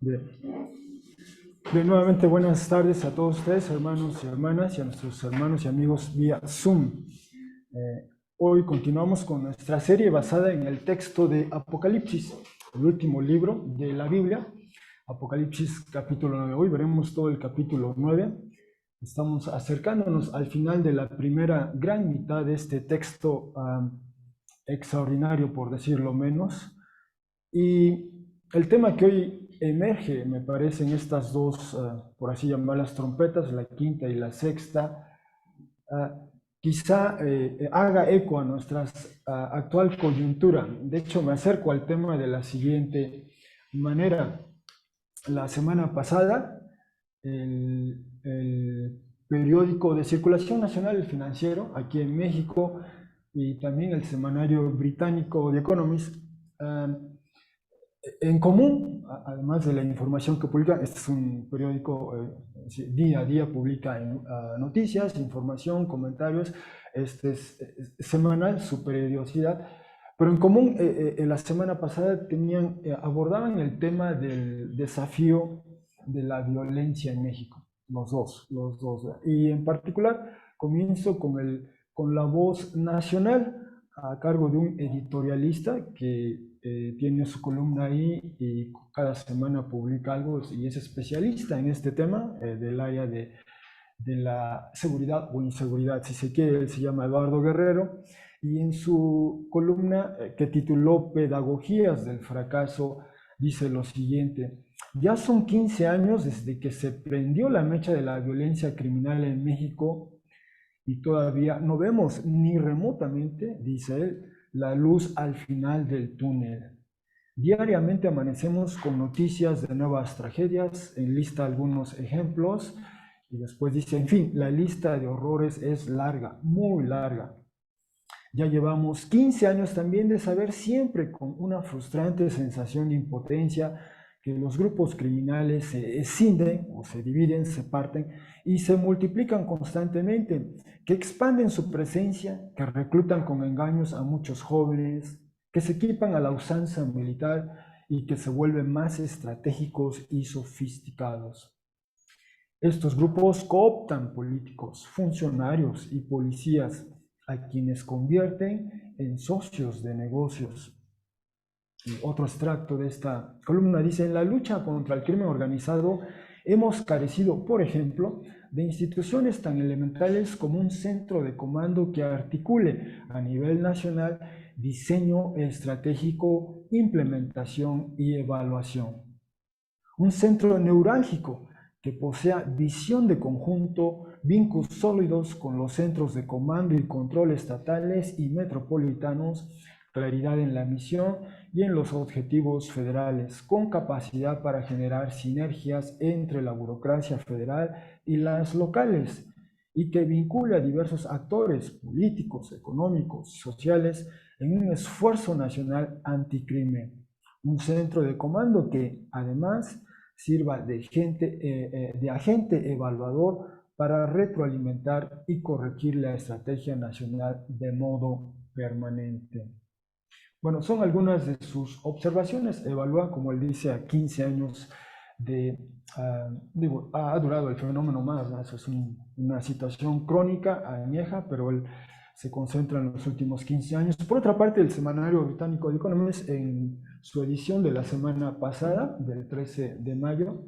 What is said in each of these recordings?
Bien. Bien, nuevamente buenas tardes a todos ustedes, hermanos y hermanas, y a nuestros hermanos y amigos vía Zoom. Hoy continuamos con nuestra serie basada en el texto de Apocalipsis, el último libro de la Biblia, Apocalipsis capítulo 9. Hoy veremos todo el capítulo 9. Estamos acercándonos al final de la primera gran mitad de este texto extraordinario, por decirlo menos. Y el tema que hoy emerge, me parece, en estas dos, por así llamarlas, trompetas, la quinta y la sexta, quizá haga eco a nuestra actual coyuntura. De hecho, me acerco al tema de la siguiente manera. La semana pasada, el periódico de circulación nacional, el Financiero, aquí en México, y también el semanario británico The Economist, en común, además de la información que publica, este es un periódico día a día publica noticias, información, comentarios, este es semanal, su periodicidad, pero en común en la semana pasada abordaban el tema del desafío de la violencia en México, los dos, y en particular comienzo con la Voz Nacional a cargo de un editorialista que tiene su columna ahí y cada semana publica algo y es especialista en este tema del área de la seguridad o inseguridad, si se quiere. Él se llama Eduardo Guerrero y en su columna que tituló Pedagogías del fracaso dice lo siguiente: ya son 15 años desde que se prendió la mecha de la violencia criminal en México y todavía no vemos ni remotamente, dice él, la luz al final del túnel. Diariamente amanecemos con noticias de nuevas tragedias, enlista algunos ejemplos y después dice, en fin, la lista de horrores es larga, muy larga. Ya llevamos 15 años también de saber siempre con una frustrante sensación de impotencia que los grupos criminales se escinden o se dividen, se parten y se multiplican constantemente, que expanden su presencia, que reclutan con engaños a muchos jóvenes, que se equipan a la usanza militar y que se vuelven más estratégicos y sofisticados. Estos grupos cooptan políticos, funcionarios y policías a quienes convierten en socios de negocios. Y otro extracto de esta columna dice, en la lucha contra el crimen organizado hemos carecido, por ejemplo, de instituciones tan elementales como un centro de comando que articule a nivel nacional diseño estratégico, implementación y evaluación. Un centro neurálgico que posea visión de conjunto, vínculos sólidos con los centros de comando y control estatales y metropolitanos, claridad en la misión y en los objetivos federales, con capacidad para generar sinergias entre la burocracia federal y las locales, y que vincule a diversos actores políticos, económicos, sociales, en un esfuerzo nacional anticrimen. Un centro de comando que, además, sirva de agente evaluador para retroalimentar y corregir la estrategia nacional de modo permanente. Bueno, son algunas de sus observaciones. Evalúa, como él dice, a 15 años de, digo, ha durado el fenómeno más, ¿no? Eso es una situación crónica, añeja, pero él se concentra en los últimos 15 años. Por otra parte, el semanario británico The Economist, en su edición de la semana pasada, del 13 de mayo,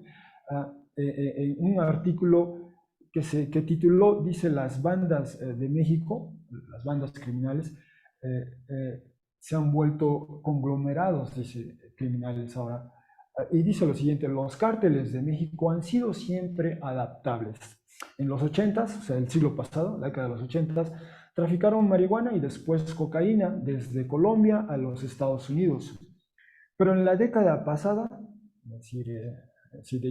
en un artículo que tituló, dice, las bandas de México, las bandas criminales, eh, eh, se han vuelto conglomerados, dice, criminales ahora. Y dice lo siguiente, los cárteles de México han sido siempre adaptables. En los 80s, o sea, el siglo pasado, la década de los 80s, traficaron marihuana y después cocaína desde Colombia a los Estados Unidos. Pero en la década pasada, es decir,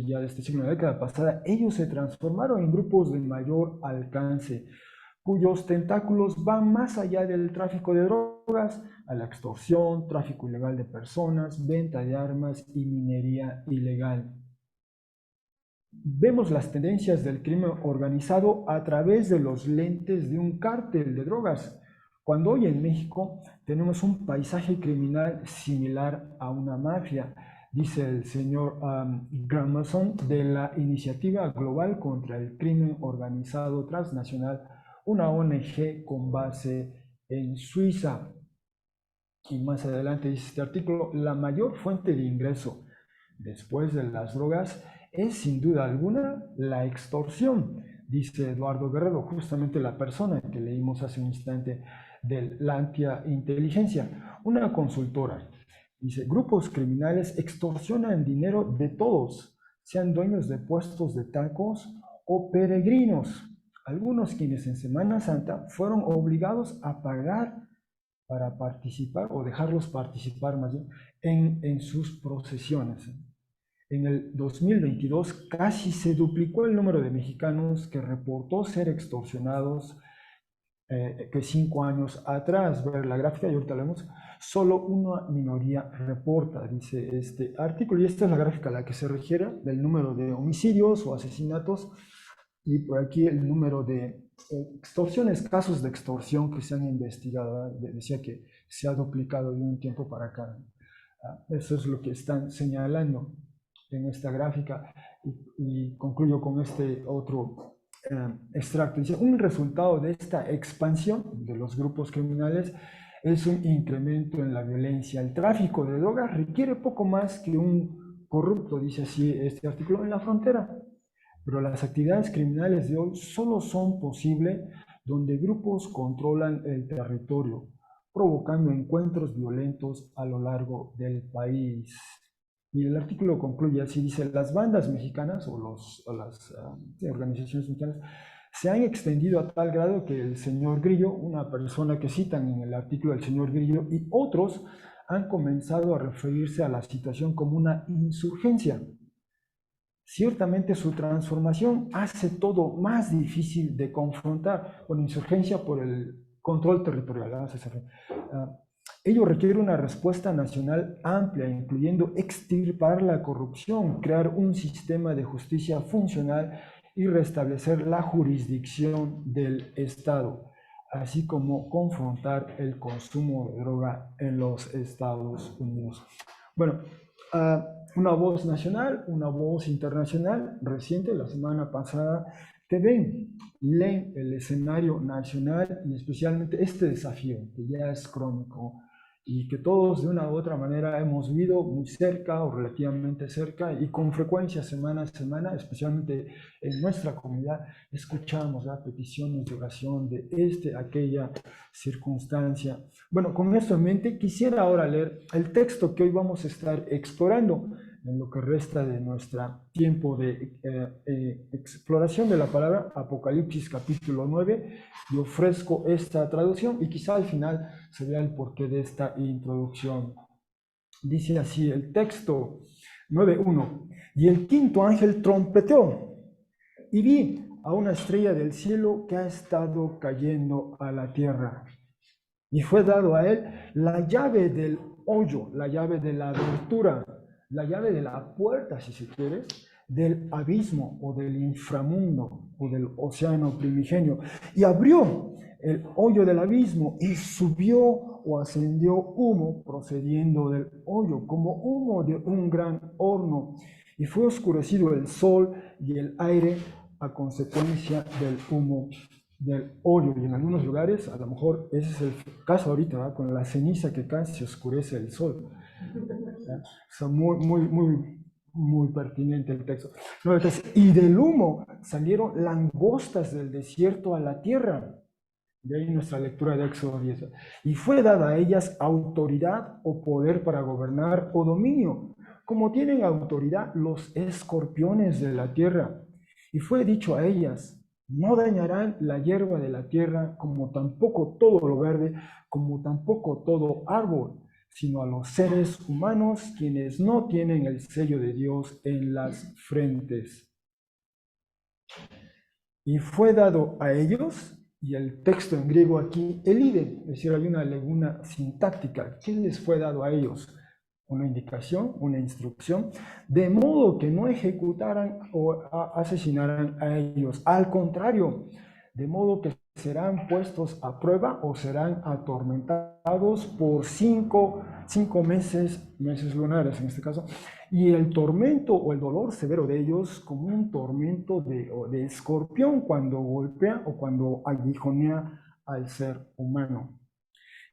ya de este siglo, en la década pasada, ellos se transformaron en grupos de mayor alcance, cuyos tentáculos van más allá del tráfico de drogas, a la extorsión, tráfico ilegal de personas, venta de armas y minería ilegal. Vemos las tendencias del crimen organizado a través de los lentes de un cártel de drogas, cuando hoy en México tenemos un paisaje criminal similar a una mafia, dice el señor Gramason, de la Iniciativa Global contra el Crimen Organizado Transnacional, una ONG con base en Suiza. Y más adelante dice este artículo, la mayor fuente de ingreso después de las drogas es sin duda alguna la extorsión, dice Eduardo Guerrero, justamente la persona que leímos hace un instante de la antiinteligencia, una consultora. Dice, grupos criminales extorsionan dinero de todos, sean dueños de puestos de tacos o peregrinos. Algunos quienes en Semana Santa fueron obligados a pagar para participar o dejarlos participar más bien en sus procesiones. En el 2022 casi se duplicó el número de mexicanos que reportó ser extorsionados que 5 años atrás. Ver la gráfica y ahorita lo vemos. Solo una minoría reporta, dice este artículo, y esta es la gráfica a la que se refiere del número de homicidios o asesinatos, y por aquí el número de extorsiones, casos de extorsión que se han investigado. Decía que se ha duplicado de un tiempo para acá. Eso es lo que están señalando en esta gráfica, y concluyo con este otro extracto. Dice, un resultado de esta expansión de los grupos criminales es un incremento en la violencia. El tráfico de drogas requiere poco más que un corrupto, dice así este artículo, en la frontera. Pero las actividades criminales de hoy solo son posibles donde grupos controlan el territorio, provocando encuentros violentos a lo largo del país. Y el artículo concluye así, dice, las bandas mexicanas o las organizaciones mexicanas se han extendido a tal grado que el señor Grillo, una persona que citan en el artículo del señor Grillo, y otros han comenzado a referirse a la situación como una insurgencia. Ciertamente su transformación hace todo más difícil de confrontar con insurgencia por el control territorial. Ello requiere una respuesta nacional amplia, incluyendo extirpar la corrupción, crear un sistema de justicia funcional y restablecer la jurisdicción del Estado, así como confrontar el consumo de droga en los Estados Unidos. Bueno, una voz nacional, una voz internacional reciente, la semana pasada, te leen el escenario nacional y especialmente este desafío que ya es crónico y que todos de una u otra manera hemos vivido muy cerca o relativamente cerca, y con frecuencia semana a semana, especialmente en nuestra comunidad, escuchamos peticiones de oración de aquella circunstancia. Bueno, con esto en mente, quisiera ahora leer el texto que hoy vamos a estar explorando en lo que resta de nuestro tiempo de exploración de la palabra, Apocalipsis capítulo 9, y ofrezco esta traducción y quizá al final se vea el porqué de esta introducción. Dice así el texto 9:1, y el quinto ángel trompeteó, y vi a una estrella del cielo que ha estado cayendo a la tierra, y fue dado a él la llave del hoyo, la llave de la abertura, la llave de la puerta, si se quiere, del abismo o del inframundo o del océano primigenio. Y abrió el hoyo del abismo y subió o ascendió humo procediendo del hoyo, como humo de un gran horno. Y fue oscurecido el sol y el aire a consecuencia del humo del hoyo. Y en algunos lugares, a lo mejor ese es el caso ahorita, ¿verdad? Con la ceniza que cae se oscurece el sol. O muy pertinente el texto. Y del humo salieron langostas del desierto a la tierra. De ahí nuestra lectura de Éxodo 10. Y fue dada a ellas autoridad o poder para gobernar o dominio, como tienen autoridad los escorpiones de la tierra. Y fue dicho a ellas, no dañarán la hierba de la tierra, como tampoco todo lo verde, como tampoco todo árbol, sino a los seres humanos quienes no tienen el sello de Dios en las frentes. Y fue dado a ellos, y el texto en griego aquí, elide, es decir, hay una laguna sintáctica. ¿Qué les fue dado a ellos? Una indicación, una instrucción, de modo que no ejecutaran o asesinaran a ellos. Al contrario, de modo que serán puestos a prueba o serán atormentados por cinco meses lunares en este caso, y el tormento o el dolor severo de ellos como un tormento de escorpión cuando golpea o cuando aguijonea al ser humano.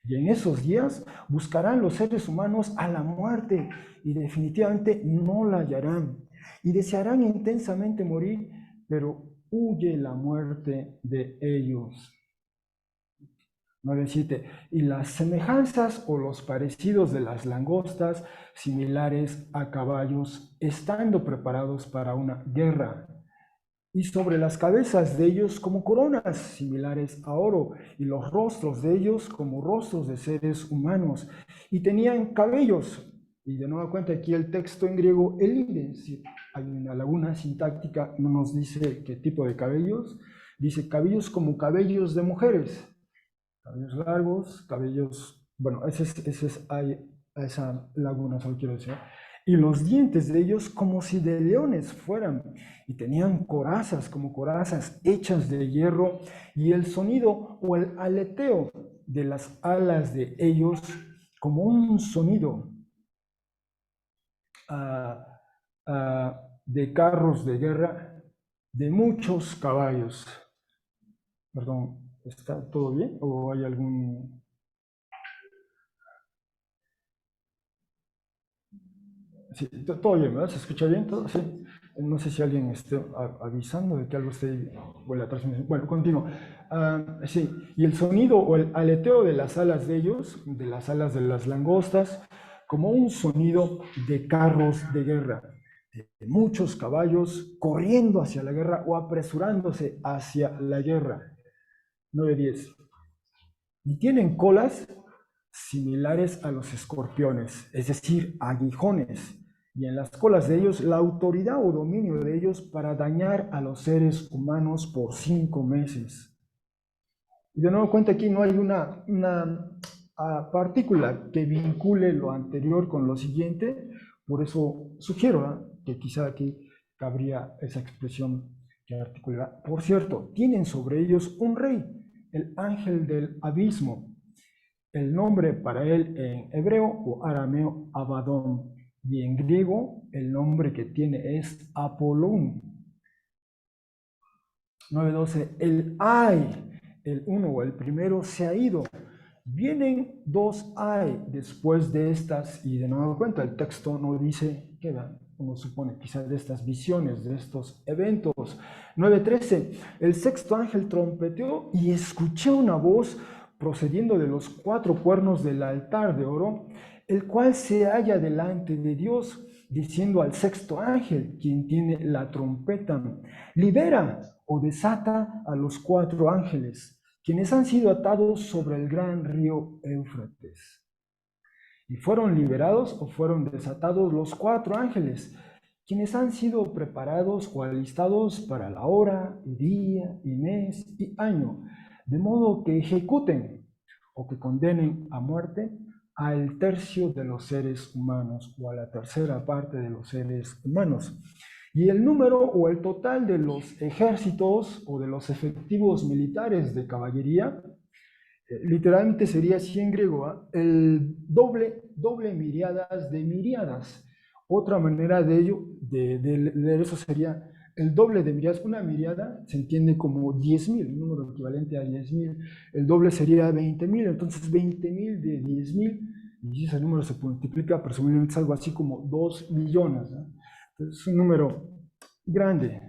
Y en esos días buscarán los seres humanos a la muerte y definitivamente no la hallarán. Y desearán intensamente morir, pero huye la muerte de ellos. 9:7. Y las semejanzas o los parecidos de las langostas, similares a caballos, estando preparados para una guerra. Y sobre las cabezas de ellos como coronas similares a oro, y los rostros de ellos como rostros de seres humanos. Y tenían cabellos. Y de nueva cuenta aquí el texto en griego, elide, si hay una laguna sintáctica, no nos dice qué tipo de cabellos, dice cabellos como cabellos de mujeres, cabellos largos, cabellos, bueno, hay esa laguna, solo quiero decir. Y los dientes de ellos como si de leones fueran, y tenían corazas como corazas hechas de hierro, y el sonido o el aleteo de las alas de ellos como un sonido de carros de guerra de muchos caballos. Perdón, ¿está todo bien o hay algún...? Sí, todo bien, ¿verdad? ¿Se escucha bien todo? Sí. No sé si alguien esté avisando de que algo esté... Bueno, la transmisión. Bueno, continúo. Sí, y el sonido o el aleteo de las alas de ellos, de las alas de las langostas, como un sonido de carros de guerra, de muchos caballos corriendo hacia la guerra o apresurándose hacia la guerra. 9:10. Y tienen colas similares a los escorpiones, es decir, aguijones, y en las colas de ellos la autoridad o dominio de ellos para dañar a los seres humanos por 5 meses. Y de nuevo cuenta aquí no hay una partícula que vincule lo anterior con lo siguiente, por eso sugiero que quizá aquí cabría esa expresión que articula. Por cierto, tienen sobre ellos un rey, el ángel del abismo. El nombre para él en hebreo o arameo, Abadón, y en griego el nombre que tiene es Apolón. 9:12. El ay, el uno o el primero se ha ido. Vienen dos ay después de estas, y de nuevo cuenta, el texto no dice qué dan, uno supone quizás de estas visiones, de estos eventos. 9:13. El sexto ángel trompeteó y escuché una voz procediendo de los 4 cuernos del altar de oro, el cual se halla delante de Dios, diciendo al sexto ángel, quien tiene la trompeta, libera o desata a los 4 ángeles, quienes han sido atados sobre el gran río Éufrates. Y fueron liberados o fueron desatados los 4 ángeles, quienes han sido preparados o alistados para la hora, y día, y mes, y año, de modo que ejecuten o que condenen a muerte al tercio de los seres humanos o a la tercera parte de los seres humanos. Y el número o el total de los ejércitos o de los efectivos militares de caballería, literalmente sería así en griego, el doble miriadas de miriadas. Otra manera de ello, de eso sería el doble de miriadas. Una miriada se entiende como 10.000, un número equivalente a 10.000. El doble sería 20.000, entonces 20.000 de 10.000, y si ese número se multiplica, presumiblemente es algo así como 2 millones, ¿no? Entonces es un número grande,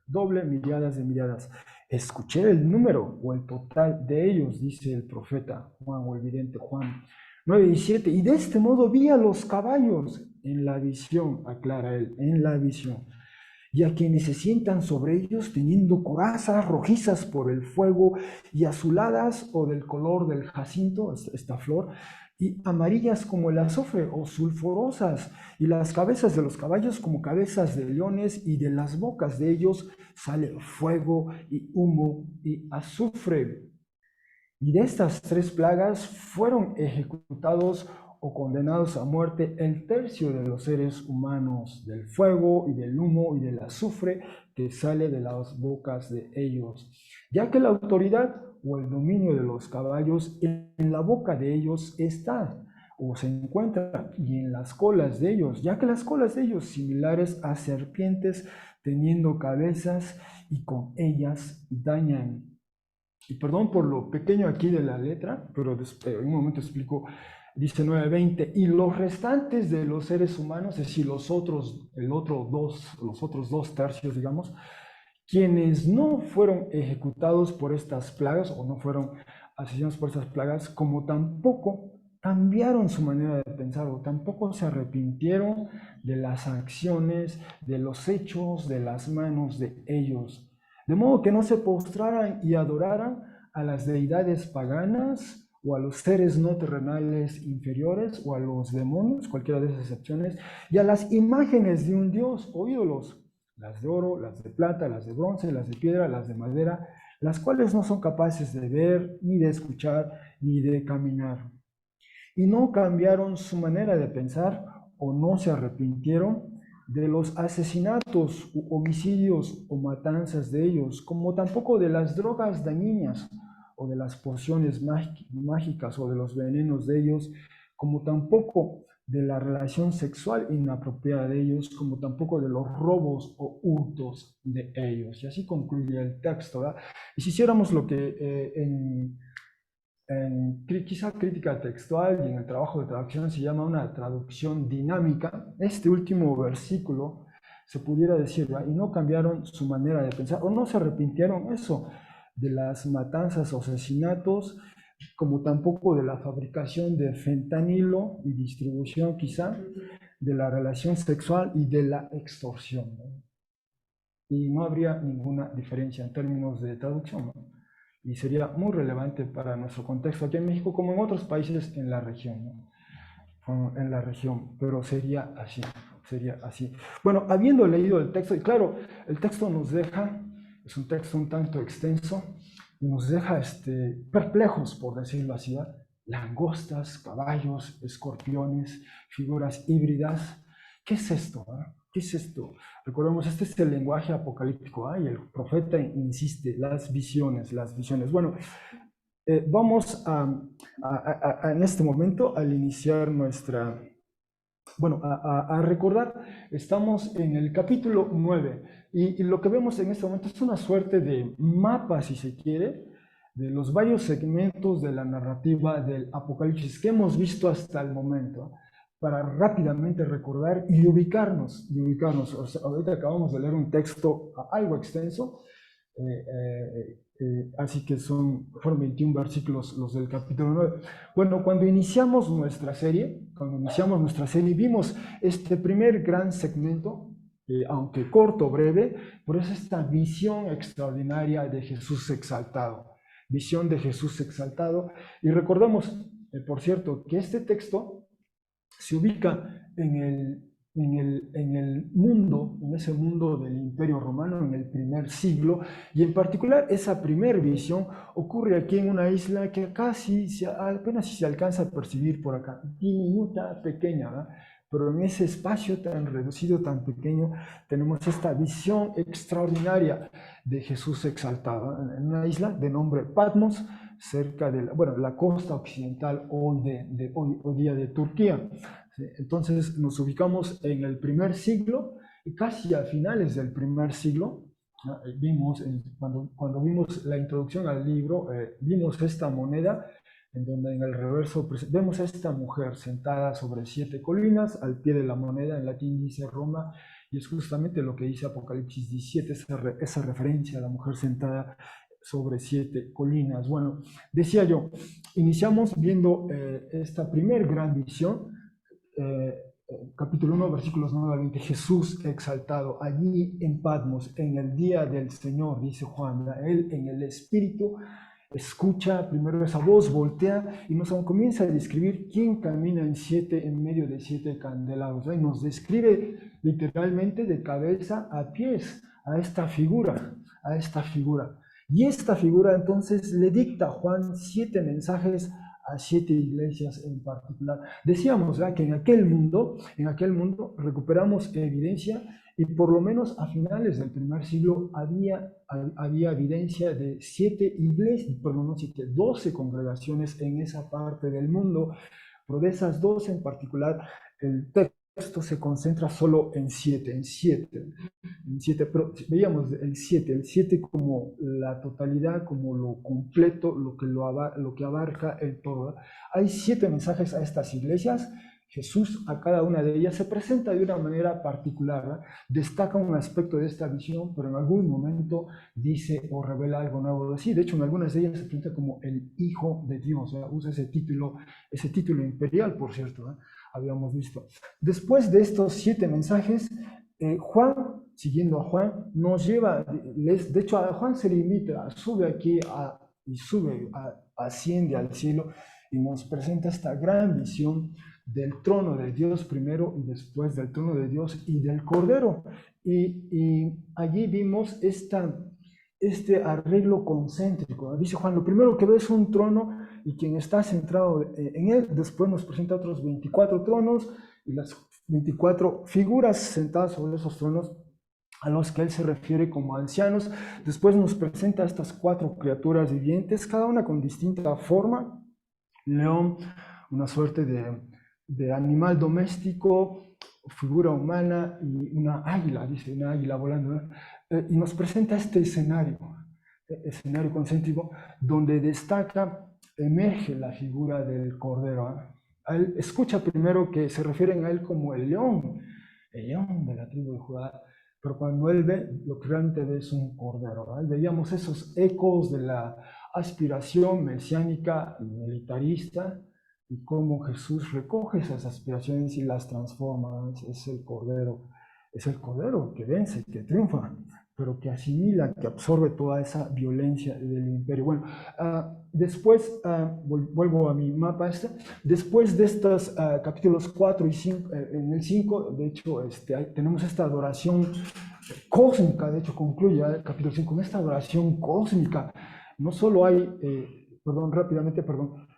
doble miriadas de miriadas. Escuché el número o el total de ellos, dice el profeta Juan o el vidente Juan. 9:17. Y de este modo vi a los caballos en la visión, aclara él, en la visión, y a quienes se sientan sobre ellos teniendo corazas rojizas por el fuego y azuladas o del color del jacinto, esta flor, y amarillas como el azufre o sulfurosas, y las cabezas de los caballos como cabezas de leones, y de las bocas de ellos sale fuego y humo y azufre. Y de estas 3 plagas fueron ejecutados o condenados a muerte el tercio de los seres humanos, del fuego y del humo y del azufre que sale de las bocas de ellos, ya que la autoridad o el dominio de los caballos en la boca de ellos está o se encuentra, y en las colas de ellos, ya que las colas de ellos similares a serpientes teniendo cabezas y con ellas dañan. Y perdón por lo pequeño aquí de la letra, pero en un momento explico. Dice 9:20, y los restantes de los seres humanos, es decir, los otros dos tercios, digamos, quienes no fueron ejecutados por estas plagas o no fueron asesinados por estas plagas, como tampoco cambiaron su manera de pensar o tampoco se arrepintieron de las acciones, de los hechos, de las manos de ellos. De modo que no se postraran y adoraran a las deidades paganas o a los seres no terrenales inferiores o a los demonios, cualquiera de esas excepciones, y a las imágenes de un dios o ídolos, las de oro, las de plata, las de bronce, las de piedra, las de madera, las cuales no son capaces de ver, ni de escuchar, ni de caminar. Y no cambiaron su manera de pensar o no se arrepintieron de los asesinatos, homicidios o matanzas de ellos, como tampoco de las drogas dañinas o de las pociones mágicas o de los venenos de ellos, como tampoco de la relación sexual inapropiada de ellos, como tampoco de los robos o hurtos de ellos. Y así concluye el texto, ¿verdad? Y si hiciéramos lo que quizá crítica textual y en el trabajo de traducción se llama una traducción dinámica, este último versículo se pudiera decir, ¿verdad? Y no cambiaron su manera de pensar, o no se arrepintieron eso de las matanzas o asesinatos, como tampoco de la fabricación de fentanilo y distribución quizá, de la relación sexual y de la extorsión, ¿no? Y no habría ninguna diferencia en términos de traducción, ¿no? Y sería muy relevante para nuestro contexto aquí en México, como en otros países en la región, ¿no? En la región, pero sería así. Bueno, habiendo leído el texto, y claro, el texto nos deja, es un texto un tanto extenso, y nos deja perplejos, por decirlo así, ¿verdad? Langostas, caballos, escorpiones, figuras híbridas. ¿Qué es esto? ¿Verdad? ¿Qué es esto? Recordemos, este es el lenguaje apocalíptico, ¿eh? Y el profeta insiste, las visiones, las visiones. Bueno, vamos en este momento al iniciar nuestra, bueno, a recordar, estamos en el capítulo 9 y lo que vemos en este momento es una suerte de mapa, si se quiere, de los varios segmentos de la narrativa del Apocalipsis que hemos visto hasta el momento, para rápidamente recordar y ubicarnos. O sea, ahorita acabamos de leer un texto algo extenso, así que fueron 21 versículos los del capítulo 9. Bueno, cuando iniciamos nuestra serie, vimos este primer gran segmento, aunque corto, breve, pero es esta visión extraordinaria de Jesús exaltado. Visión de Jesús exaltado. Y recordemos, por cierto, que este texto se ubica en el mundo, en ese mundo del Imperio Romano, en el primer siglo, y en particular esa primer visión ocurre aquí en una isla que apenas si se alcanza a percibir por acá, diminuta, pequeña, ¿verdad? Pero en ese espacio tan reducido, tan pequeño, tenemos esta visión extraordinaria de Jesús exaltado, en una isla de nombre Patmos, cerca de la costa occidental hoy día de Turquía. Entonces nos ubicamos en el primer siglo y casi a finales del primer siglo, ¿no? Cuando vimos la introducción al libro, vimos esta moneda en donde en el reverso vemos a esta mujer sentada sobre 7 colinas, al pie de la moneda en latín dice Roma, y es justamente lo que dice Apocalipsis 17, esa referencia a la mujer sentada sobre 7 colinas. Bueno, decía yo, iniciamos viendo esta primer gran visión, capítulo 1, versículos 9 al 20, Jesús exaltado allí en Patmos, en el día del Señor, dice Juan, él en el Espíritu escucha primero esa voz, voltea y nos comienza a describir quién camina en medio de 7 candelabros, ¿eh? Y nos describe literalmente de cabeza a pies a esta figura. Y esta figura entonces le dicta a Juan 7 mensajes a 7 iglesias en particular. Decíamos, ¿verdad?, que en aquel mundo recuperamos evidencia y por lo menos a finales del primer siglo había evidencia de 7 iglesias, perdón, no 7, 12 congregaciones en esa parte del mundo, pero de esas 12 en particular, el texto se concentra solo en 7, pero veíamos el 7 como la totalidad, como lo completo, lo que abarca el todo. Hay 7 mensajes a estas iglesias. Jesús a cada una de ellas se presenta de una manera particular, ¿verdad? Destaca un aspecto de esta visión, pero en algún momento dice o revela algo nuevo de sí. De hecho, en algunas de ellas se presenta como el Hijo de Dios, ¿verdad? Usa ese título imperial, por cierto, ¿verdad? Habíamos visto. Después de estos 7 mensajes, Juan, siguiendo a Juan, nos lleva, de hecho a Juan se le invita, asciende al cielo y nos presenta esta gran visión del trono de Dios primero y después del trono de Dios y del Cordero. Y allí vimos este arreglo concéntrico. Dice Juan, lo primero que ve es un trono y quien está centrado en él. Después nos presenta otros 24 tronos y las 24 figuras sentadas sobre esos tronos a los que él se refiere como ancianos. Después nos presenta estas 4 criaturas vivientes, cada una con distinta forma. León, una suerte de animal doméstico, figura humana y una águila, dice, una águila volando, ¿no? Y nos presenta este escenario concéntrico, donde emerge la figura del Cordero, ¿eh? Él escucha primero que se refieren a él como el león de la tribu de Judá, pero cuando él ve, lo que realmente ve es un Cordero, ¿eh? Veíamos esos ecos de la aspiración mesiánica y militarista, y cómo Jesús recoge esas aspiraciones y las transforma. Es el Cordero que vence, que triunfa, pero que asimila, que absorbe toda esa violencia del imperio. Bueno, después, vuelvo a mi mapa después de estos capítulos 4 y 5, en el 5, de hecho, tenemos esta adoración cósmica, de hecho concluye el capítulo 5 con esta adoración cósmica. No solo hay,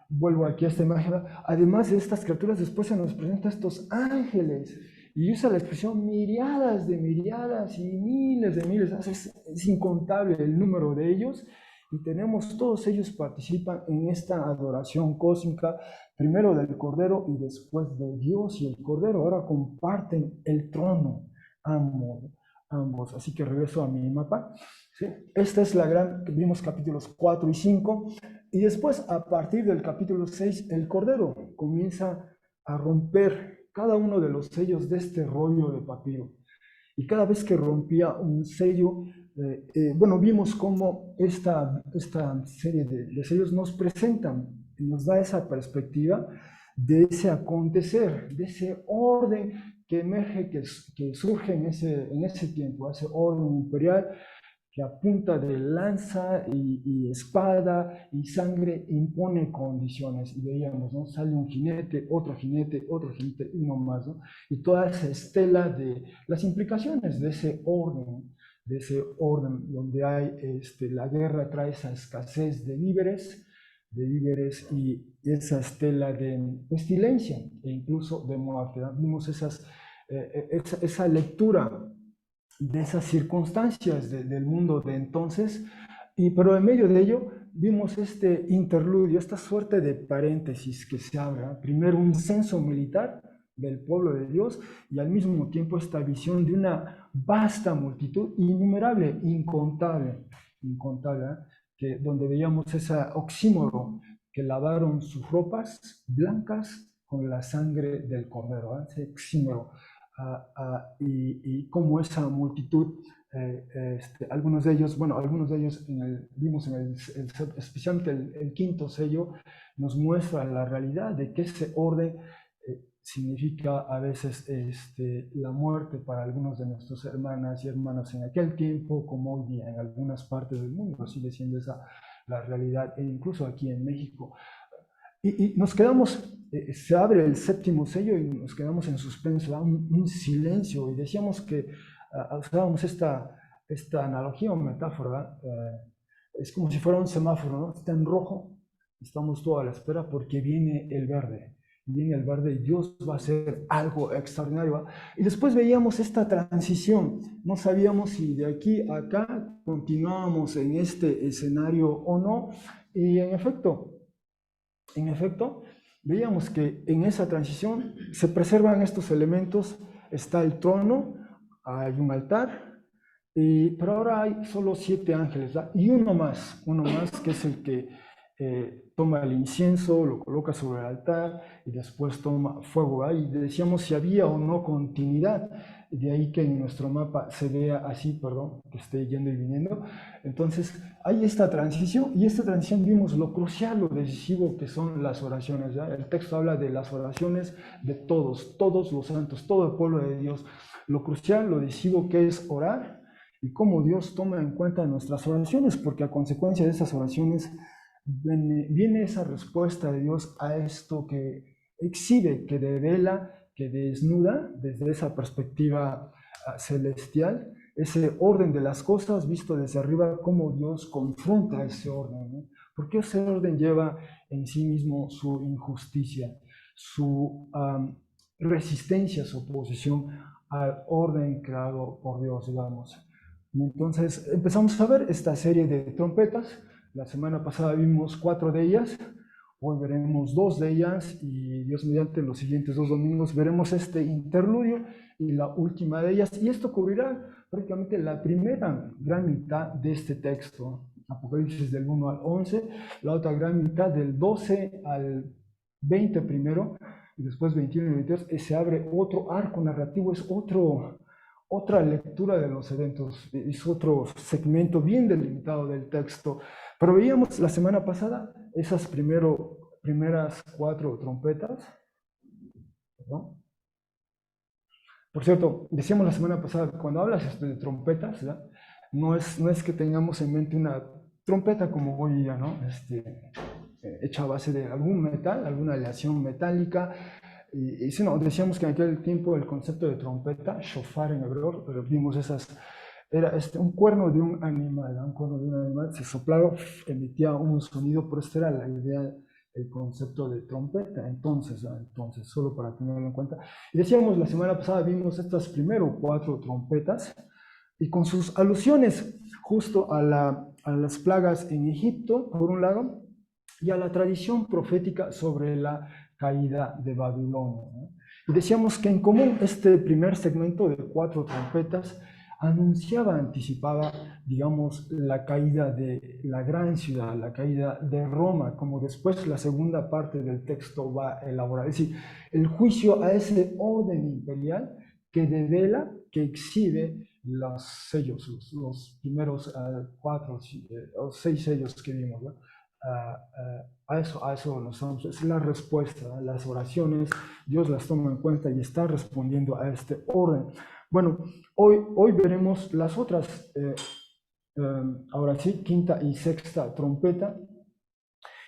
vuelvo aquí a esta imagen, además de estas criaturas, después se nos presenta estos ángeles, y usa la expresión miriadas y miles de miles, es incontable el número de ellos, y todos ellos participan en esta adoración cósmica, primero del Cordero y después de Dios y el Cordero. Ahora comparten el trono, ambos. Así que regreso a mi mapa. ¿Sí? Esta es vimos capítulos 4 y 5, y después a partir del capítulo 6 el Cordero comienza a romper cada uno de los sellos de este rollo de papiro, y cada vez que rompía un sello, vimos cómo esta serie de sellos nos presentan y nos da esa perspectiva de ese acontecer, de ese orden que emerge, que surge en ese tiempo, ese orden imperial que a punta de lanza y espada y sangre impone condiciones. Y veíamos, ¿no? Sale un jinete, otro jinete, uno más, ¿no? Y toda esa estela de las implicaciones de ese orden donde hay, la guerra trae esa escasez de víveres y esa estela de pestilencia e incluso de muerte, ¿no? Vimos esa lectura de esas circunstancias del mundo de entonces, pero en medio de ello vimos este interludio, esta suerte de paréntesis que se abre, ¿eh? Primero un censo militar del pueblo de Dios y al mismo tiempo esta visión de una vasta multitud, innumerable, incontable, donde veíamos ese oxímoro, que lavaron sus ropas blancas con la sangre del Cordero, ¿eh? Ese oxímoro. Y cómo esa multitud, algunos de ellos vimos especialmente el quinto sello, nos muestra la realidad de que ese orden significa a veces la muerte para algunos de nuestras hermanas y hermanos en aquel tiempo, como hoy día en algunas partes del mundo, sigue siendo esa la realidad, e incluso aquí en México. Y nos quedamos, se abre el séptimo sello y nos quedamos en suspenso, un silencio, y decíamos que usábamos esta analogía o metáfora, es como si fuera un semáforo, ¿no? Está en rojo, estamos todos a la espera porque viene el verde. Viene el verde y Dios va a hacer algo extraordinario. Y después veíamos esta transición. No sabíamos si de aquí a acá continuábamos en este escenario o no. Y en efecto, veíamos que en esa transición se preservan estos elementos. Está el trono, hay un altar, pero ahora hay solo 7 ángeles, ¿verdad? Y uno más que es el que toma el incienso, lo coloca sobre el altar y después toma fuego, ¿verdad? Y decíamos si había o no continuidad, de ahí que en nuestro mapa se vea así, perdón, que esté yendo y viniendo. Entonces, hay esta transición y esta transición vimos lo crucial, lo decisivo que son las oraciones, ¿verdad? El texto habla de las oraciones de todos los santos, todo el pueblo de Dios. Lo crucial, lo decisivo que es orar y cómo Dios toma en cuenta nuestras oraciones, porque a consecuencia de esas oraciones viene esa respuesta de Dios a esto que exhibe, que devela, que desnuda desde esa perspectiva celestial, ese orden de las cosas visto desde arriba, cómo Dios confronta ese orden, ¿no? Porque ese orden lleva en sí mismo su injusticia, su resistencia, su oposición al orden creado por Dios, digamos. Y entonces empezamos a ver esta serie de trompetas. La semana pasada vimos 4 de ellas, hoy veremos 2 de ellas y Dios mediante los siguientes 2 domingos veremos este interludio y la última de ellas. Y esto cubrirá prácticamente la primera gran mitad de este texto, Apocalipsis del 1 al 11, la otra gran mitad del 12 al 20 primero, y después 21 y 22, se abre otro arco narrativo, es otra lectura de los eventos, es otro segmento bien delimitado del texto. Pero veíamos la semana pasada esas primeras 4 trompetas, ¿no? Por cierto, decíamos la semana pasada, cuando hablas de trompetas, ¿verdad? No es que tengamos en mente una trompeta como hoy día, ¿no? Hecha a base de algún metal, alguna aleación metálica. Y sí, no, decíamos que en aquel tiempo el concepto de trompeta, shofar en hebreo, pero vimos era un cuerno de un animal, ¿no? Un cuerno de un animal, se soplaba, emitía un sonido, pero esta era la idea, el concepto de trompeta, entonces, solo para tenerlo en cuenta. Y decíamos, la semana pasada vimos estas primero 4 trompetas, y con sus alusiones justo a las plagas en Egipto, por un lado, y a la tradición profética sobre la caída de Babilonia, ¿no? Y decíamos que en común este primer segmento de 4 trompetas anunciaba, anticipaba, digamos, la caída de la gran ciudad, la caída de Roma, como después la segunda parte del texto va a elaborar. Es decir, el juicio a ese orden imperial que devela, que exhibe los sellos, los primeros 4 o 6 sellos que vimos, ¿no? A eso nos vamos, es la respuesta, las oraciones, Dios las toma en cuenta y está respondiendo a este orden. Bueno, hoy veremos las otras, ahora sí, quinta y sexta trompeta,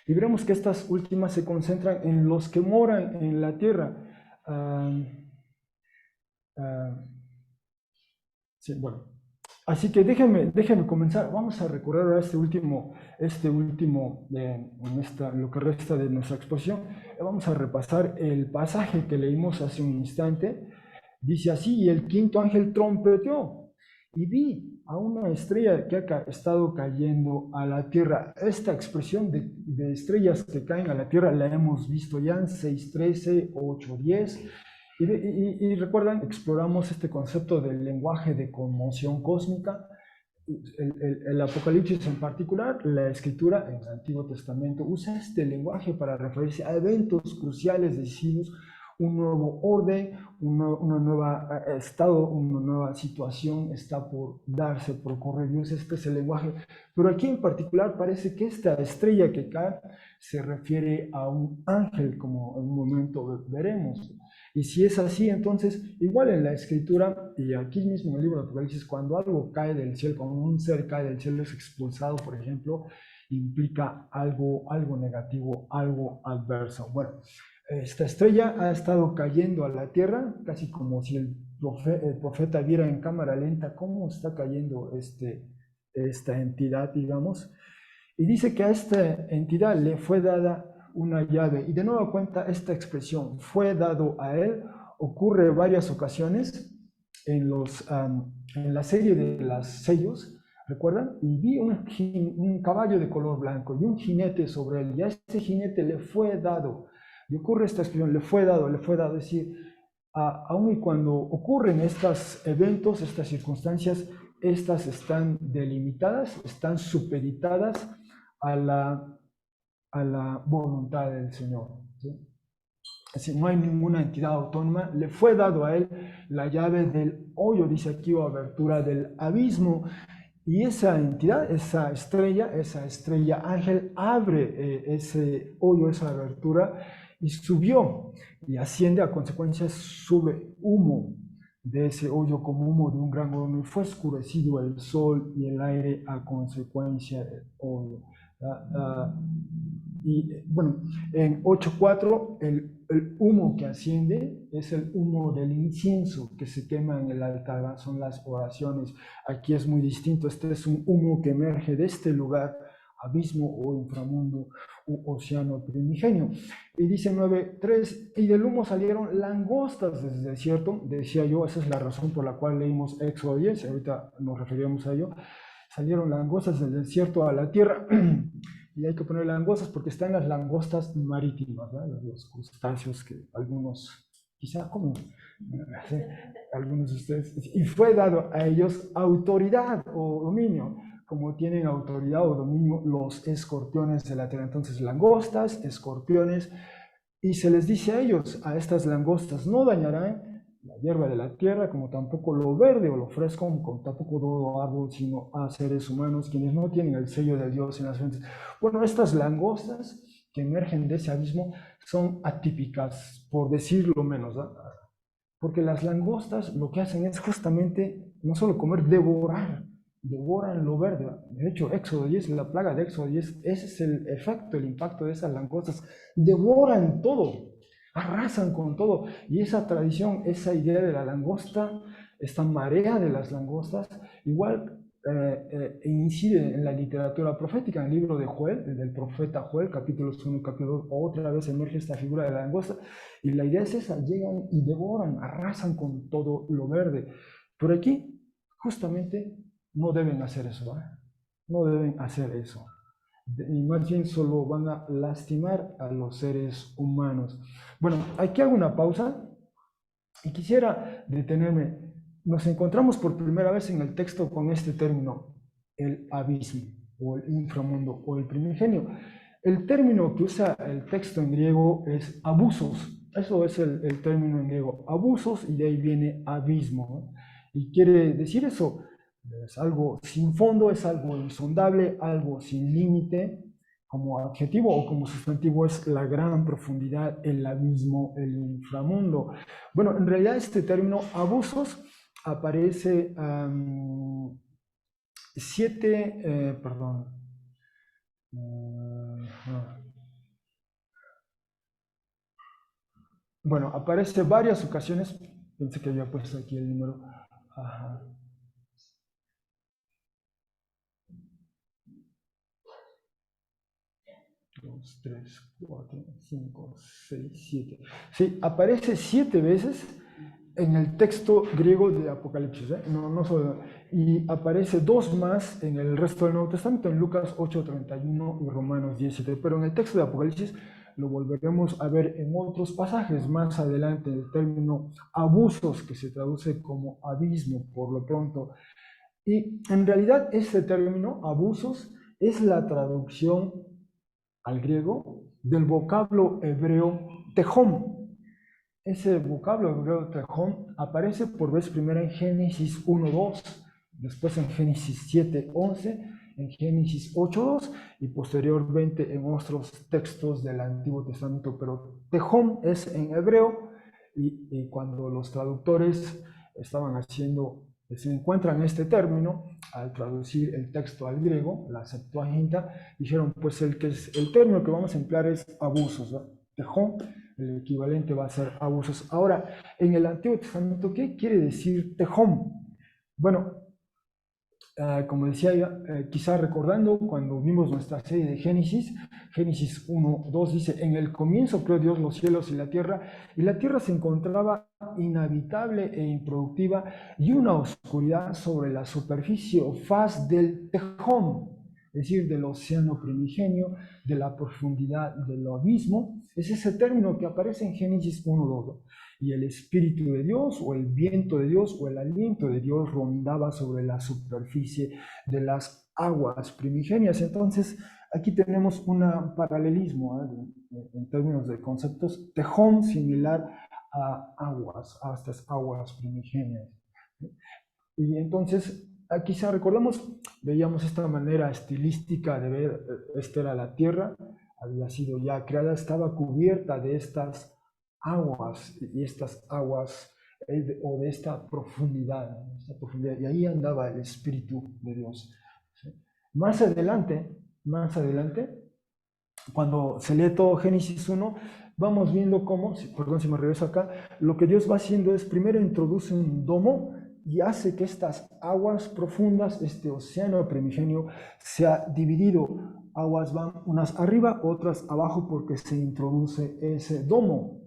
y veremos que estas últimas se concentran en los que moran en la tierra. Sí, bueno, así que déjenme comenzar. Vamos a recorrer a en lo que resta de nuestra exposición. Vamos a repasar el pasaje que leímos hace un instante. Dice así: y el quinto ángel trompeteó, y vi a una estrella que ha estado cayendo a la tierra. Esta expresión de estrellas que caen a la tierra la hemos visto ya en 6.13, 8.10. Y recuerdan, exploramos este concepto del lenguaje de conmoción cósmica. El Apocalipsis en particular, la escritura en el Antiguo Testamento usa este lenguaje para referirse a eventos cruciales, decisivos, un nuevo orden, una nueva estado, una nueva situación está por darse, por ocurrir. Dios, este es el lenguaje. Pero aquí en particular parece que esta estrella que cae se refiere a un ángel, como en un momento veremos. Y si es así, entonces, igual en la escritura, y aquí mismo en el libro de Apocalipsis, cuando algo cae del cielo, cuando un ser cae del cielo, es expulsado, por ejemplo, implica algo negativo, algo adverso. Bueno, esta estrella ha estado cayendo a la tierra, casi como si el profeta viera en cámara lenta cómo está cayendo esta entidad, digamos. Y dice que a esta entidad le fue dada una llave. Y de nuevo cuenta esta expresión, fue dado a él, ocurre varias ocasiones en la serie de los sellos, ¿recuerdan? Y vi un caballo de color blanco y un jinete sobre él, y a este jinete le fue dado. Y ocurre esta expresión, le fue dado, es decir, aun y cuando ocurren estos eventos, estas circunstancias, estas están delimitadas, están supeditadas a la voluntad del Señor. ¿Sí? Es decir, no hay ninguna entidad autónoma, le fue dado a él la llave del hoyo, dice aquí, o abertura del abismo, y esa entidad, esa estrella ángel, abre ese hoyo, esa abertura, y subió, y asciende, a consecuencia sube humo de ese hoyo como humo de un gran horno, y fue oscurecido el sol y el aire a consecuencia del hoyo. Y bueno, en 8.4 el humo que asciende es el humo del incienso que se quema en el altar, son las oraciones. Aquí es muy distinto, este es un humo que emerge de este lugar, abismo o inframundo u océano primigenio. Y dice 9.3, y del humo salieron langostas desde el desierto, decía yo, esa es la razón por la cual leímos Éxodo 10, ahorita nos referiremos a ello. Salieron langostas del desierto a la tierra. Y hay que poner langostas porque están las langostas marítimas, ¿verdad? Los crustáceos que algunos quizá comen, algunos de ustedes. Y fue dado a ellos autoridad o dominio, como tienen autoridad o dominio los escorpiones de la tierra. Entonces, langostas, escorpiones, y se les dice a ellos, a estas langostas, no dañarán la hierba de la tierra, como tampoco lo verde o lo fresco, como tampoco todo árbol, sino a seres humanos, quienes no tienen el sello de Dios en las frentes. Bueno, estas langostas que emergen de ese abismo son atípicas, por decirlo menos, ¿verdad? Porque las langostas lo que hacen es justamente no solo comer, devoran lo verde. De hecho, Éxodo 10, la plaga de Éxodo 10, ese es el efecto, el impacto de esas langostas. Devoran todo, arrasan con todo. Y esa tradición, esa idea de la langosta, esta marea de las langostas, igual incide en la literatura profética, en el libro de Joel, del profeta Joel, capítulos 1 y capítulo 2, otra vez emerge esta figura de la langosta, y la idea es esa, llegan y devoran, arrasan con todo lo verde. Por aquí, justamente, no deben hacer eso, ¿eh? No deben hacer eso. Y más bien solo van a lastimar a los seres humanos. Bueno, aquí hago una pausa y quisiera detenerme. Nos encontramos por primera vez en el texto con este término, el abismo, o el inframundo, o el primigenio. El término que usa el texto en griego es abusos. Eso es el término en griego, abusos, y de ahí viene abismo, ¿no? Y quiere decir eso, es algo sin fondo, es algo insondable, algo sin límite. Como adjetivo o como sustantivo es la gran profundidad, el abismo, el inframundo. Bueno, en realidad este término abusos aparece perdón. Bueno, aparece varias ocasiones, pensé que había puesto aquí el número. Ajá. 2, 3, 4, 5, 6, 7. Sí, aparece 7 veces en el texto griego de Apocalipsis, ¿eh? No solo, y aparece 2 más en el resto del Nuevo Testamento, en Lucas 8:31 y Romanos 17, pero en el texto de Apocalipsis lo volveremos a ver en otros pasajes más adelante, el término abusos, que se traduce como abismo por lo pronto. Y en realidad este término abusos es la traducción al griego del vocablo hebreo tejón. Ese vocablo hebreo tejón aparece por vez primera en Génesis 1:2, después en Génesis 7:11, en Génesis 8:2 y posteriormente en otros textos del Antiguo Testamento. Pero tejón es en hebreo, y cuando los traductores estaban haciendo, se encuentran este término al traducir el texto al griego, la Septuaginta, dijeron, pues el término que vamos a emplear es abusos, ¿no? Tejón, el equivalente va a ser abusos. Ahora, en el Antiguo Testamento, ¿qué quiere decir tejón? Bueno, como decía, quizá recordando cuando vimos nuestra serie de Génesis, Génesis 1:2 dice, en el comienzo creó Dios los cielos y la tierra se encontraba inhabitable e improductiva, y una oscuridad sobre la superficie o faz del tejón, es decir, del océano primigenio, de la profundidad del abismo. Es ese término que aparece en Génesis 1:2. Y el Espíritu de Dios, o el viento de Dios, o el aliento de Dios rondaba sobre la superficie de las aguas primigenias. Entonces, aquí tenemos un paralelismo, en términos de conceptos, tejón similar a aguas, a estas aguas primigenias. Y entonces, quizá recordamos, veíamos esta manera estilística de ver, esta era la tierra, había sido ya creada, estaba cubierta de estas aguas, y estas aguas, o de esta profundidad, y ahí andaba el Espíritu de Dios. ¿Sí? Más adelante, cuando se lee todo Génesis 1, vamos viendo cómo, perdón si me regreso acá, lo que Dios va haciendo es primero introduce un domo y hace que estas aguas profundas, este océano primigenio, sea dividido. Aguas van unas arriba, otras abajo, porque se introduce ese domo,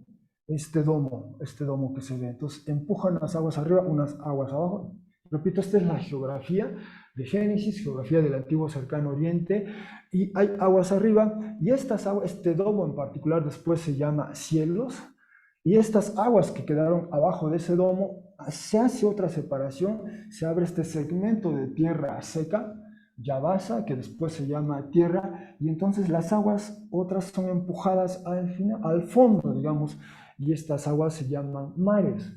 este domo que se ve. Entonces empujan las aguas arriba, unas aguas abajo. Repito, esta es la geografía de Génesis, geografía del antiguo cercano oriente, y hay aguas arriba, y estas aguas, este domo en particular después se llama cielos, y estas aguas que quedaron abajo de ese domo, se hace otra separación, se abre este segmento de tierra seca, Yabasa, que después se llama tierra, y entonces las aguas otras son empujadas al fondo, digamos, y estas aguas se llaman mares.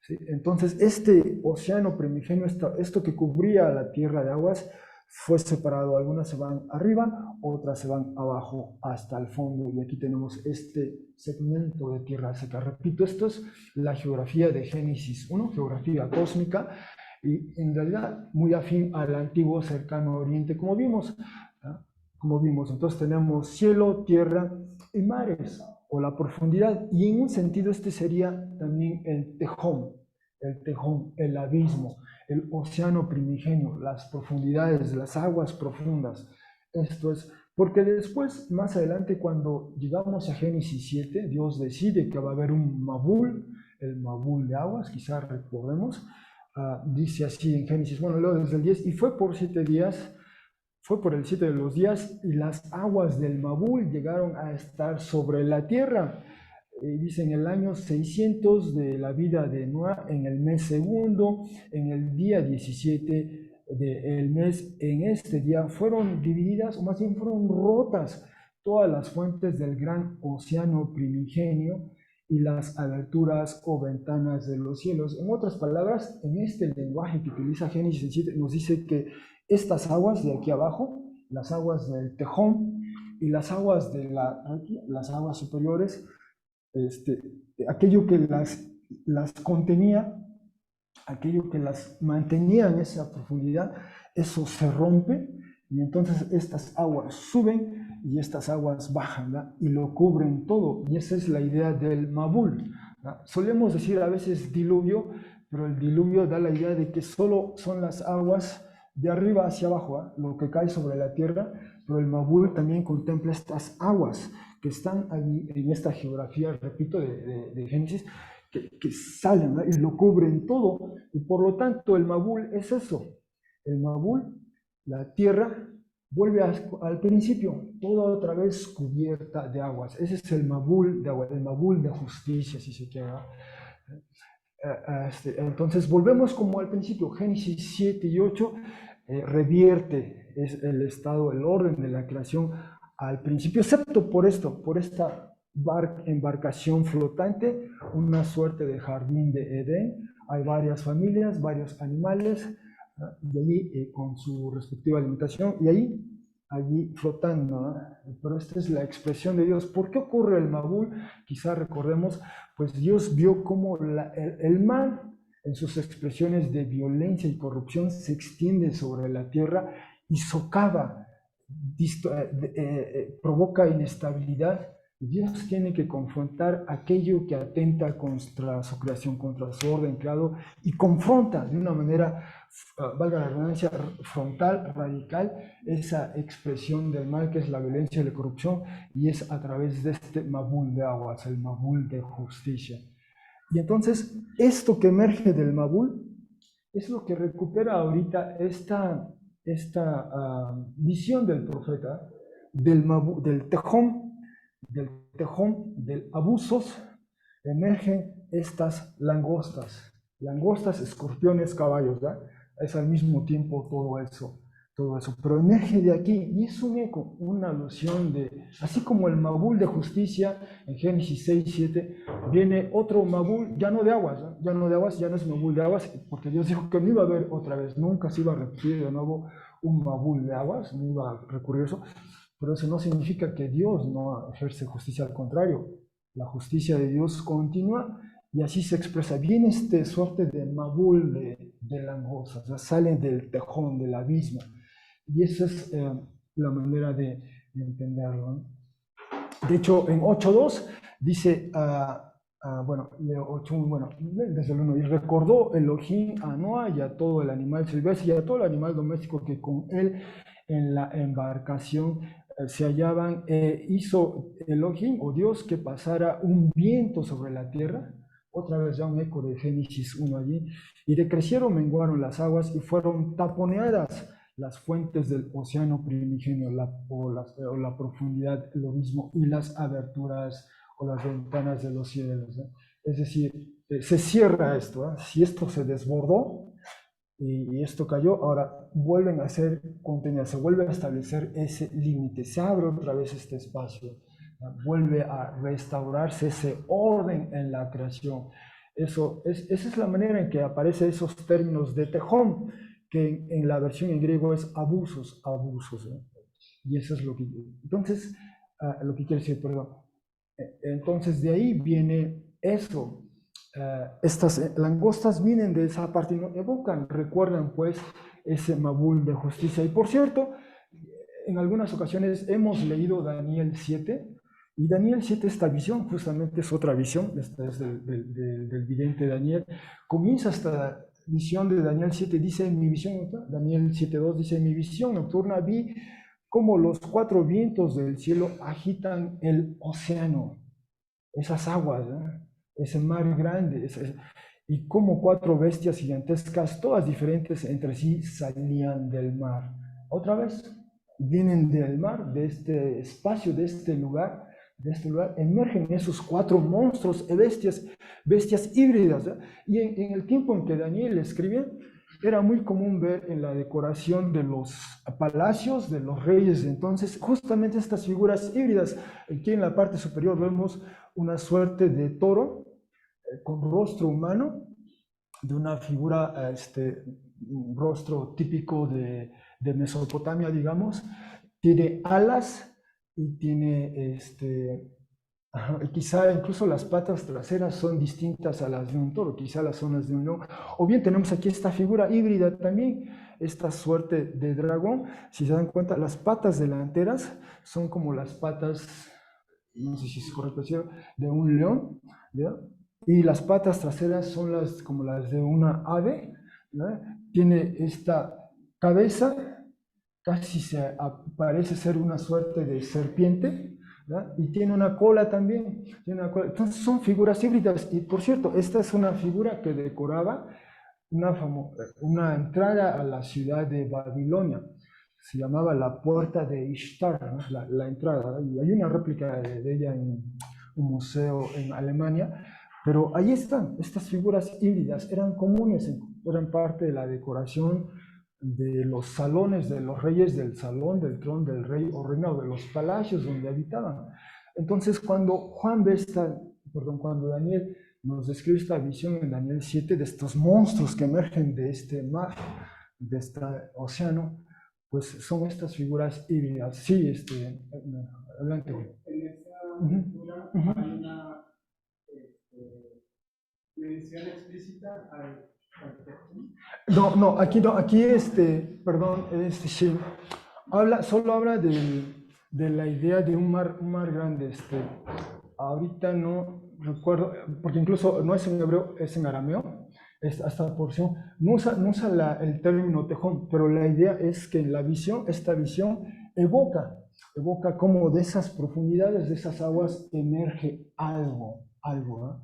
¿Sí? Entonces, este océano primigenio, esto que cubría la tierra de aguas, fue separado. Algunas se van arriba, otras se van abajo hasta el fondo. Y aquí tenemos este segmento de tierra seca. Repito, esto es la geografía de Génesis 1, geografía cósmica, y en realidad muy afín al antiguo cercano oriente, como vimos. Como vimos, entonces tenemos cielo, tierra y mares, o la profundidad, y en un sentido este sería también el tejón, el abismo, el océano primigenio, las profundidades, las aguas profundas. Esto es, porque después, más adelante, cuando llegamos a Génesis 7, Dios decide que va a haber un Mabul, el Mabul de aguas, quizás recordemos, dice así en Génesis, bueno, luego desde el 10, y fue por 7 días, fue por el 7 de los días, y las aguas del Mabul llegaron a estar sobre la tierra. Dice en el año 600 de la vida de Noé, en el mes segundo, en el día 17 del mes, en este día fueron divididas, o más bien fueron rotas, todas las fuentes del gran océano primigenio y las aberturas o ventanas de los cielos. En otras palabras, en este lenguaje que utiliza Génesis 7, nos dice que estas aguas de aquí abajo, las aguas del Tejón y las aguas de las aguas superiores, aquello que las contenía, aquello que las mantenía en esa profundidad, eso se rompe, y entonces estas aguas suben y estas aguas bajan, ¿verdad? Y lo cubren todo, y esa es la idea del Mabul, ¿verdad? Solemos decir a veces diluvio, pero el diluvio da la idea de que solo son las aguas de arriba hacia abajo, ¿verdad? Lo que cae sobre la tierra, pero el Mabul también contempla estas aguas que están ahí en esta geografía, repito, de Génesis, que salen, ¿no? Y lo cubren todo, y por lo tanto el Mabul es eso. El Mabul, la tierra, vuelve al principio, toda otra vez cubierta de aguas. Ese es el Mabul de agua, el Mabul de justicia, si se quiere. Entonces volvemos como al principio, Génesis 7 y 8 revierte es el estado, el orden de la creación al principio, excepto por esto, por esta embarcación flotante, una suerte de jardín de Edén. Hay varias familias, varios animales, y allí con su respectiva alimentación, y allí flotando, ¿no? Pero esta es la expresión de Dios. ¿Por qué ocurre el Mabul? Quizá recordemos, pues Dios vio cómo el mal, en sus expresiones de violencia y corrupción, se extiende sobre la tierra y socava, provoca inestabilidad Dios tiene que confrontar aquello que atenta contra su creación, contra su orden creado, y confronta de una manera, valga la redundancia, frontal, radical, esa expresión del mal que es la violencia y la corrupción, y es a través de este Mabul de aguas, el Mabul de justicia. Y entonces, esto que emerge del Mabul es lo que recupera ahorita esta visión del profeta del tejón, del abusos, emergen estas langostas, escorpiones, caballos, ¿verdad? Es al mismo tiempo todo eso, pero emerge de aquí y es un eco, una alusión así como el Mabul de justicia en Génesis 6:7, viene otro Mabul, ya no de aguas, ¿no? Ya no es Mabul de aguas, porque Dios dijo que no iba a haber otra vez, nunca se iba a repetir de nuevo un Mabul de aguas, no iba a recurrir a eso, pero eso no significa que Dios no ejerce justicia, al contrario, la justicia de Dios continúa y así se expresa. Viene este suerte de Mabul de langostas, o sea, salen del tejón, del abismo. Y esa es la manera de entenderlo, ¿no? De hecho, en 8.2 dice, bueno, desde el 1, y recordó Elohim a Noa y a todo el animal silvestre y a todo el animal doméstico que con él en la embarcación se hallaban, hizo Elohim o Dios que pasara un viento sobre la tierra, otra vez ya un eco de Génesis 1 allí, y decrecieron, menguaron las aguas y fueron taponeadas las fuentes del océano primigenio, o la profundidad, lo mismo, y las aberturas o las ventanas de los cielos, ¿no? Es decir, se cierra esto, ¿eh? Si esto se desbordó y esto cayó, ahora vuelven a ser contenidas, se vuelve a establecer ese límite, se abre otra vez este espacio, ¿no? Vuelve a restaurarse ese orden en la creación. Esa es la manera en que aparecen esos términos de tejón, que en la versión en griego es abusos, ¿eh? Y eso es lo que... Entonces, lo que quiere decir, perdón. Entonces, de ahí viene eso. Estas langostas vienen de esa parte y no evocan, recuerdan pues ese Mabul de justicia. Y por cierto, en algunas ocasiones hemos leído Daniel 7, y Daniel 7, esta visión, justamente es otra visión, esta es del vidente Daniel, comienza esta visión de Daniel 7, dice en mi visión, Daniel 7.2 dice, en mi visión nocturna vi como los 4 vientos del cielo agitan el océano, esas aguas, ¿eh? Ese mar grande, y como 4 bestias gigantescas, todas diferentes entre sí, salían del mar. Otra vez, vienen del mar, de este espacio, de este lugar, emergen esos 4 monstruos, bestias híbridas, ¿eh? Y en el tiempo en que Daniel escribe, era muy común ver en la decoración de los palacios de los reyes. Entonces, justamente estas figuras híbridas, aquí en la parte superior vemos una suerte de toro con rostro humano, de una figura, un rostro típico de Mesopotamia, digamos, tiene alas y tiene quizá incluso las patas traseras son distintas a las de un toro, quizá las son las de un león. O bien tenemos aquí esta figura híbrida también, esta suerte de dragón. Si se dan cuenta, las patas delanteras son como las patas, no sé si es correcto decirlo, de un león, ¿ya? Y las patas traseras son como las de una ave, ¿ya? Tiene esta cabeza, casi parece ser una suerte de serpiente, ¿verdad? Y tiene una cola también. Entonces son figuras híbridas. Y por cierto, esta es una figura que decoraba una entrada a la ciudad de Babilonia. Se llamaba la puerta de Ishtar, ¿no? La entrada. Y hay una réplica de ella en un museo en Alemania. Pero ahí están, estas figuras híbridas eran comunes, eran parte de la decoración de los salones de los reyes, del salón, del trono del rey o reina, o de los palacios donde habitaban. Entonces, cuando Daniel nos describe esta visión en Daniel 7 de estos monstruos que emergen de este mar, de este océano, pues son estas figuras híbridas. Sí, adelante. En esta cultura hay una mención explícita al no, aquí no, aquí perdón, sí, solo habla de la idea de un mar grande. Ahorita no recuerdo, porque incluso no es en hebreo, es en arameo, esta porción, no usa el término tejón, pero la idea es que en la visión, esta visión evoca como de esas profundidades, de esas aguas, emerge algo, ¿no?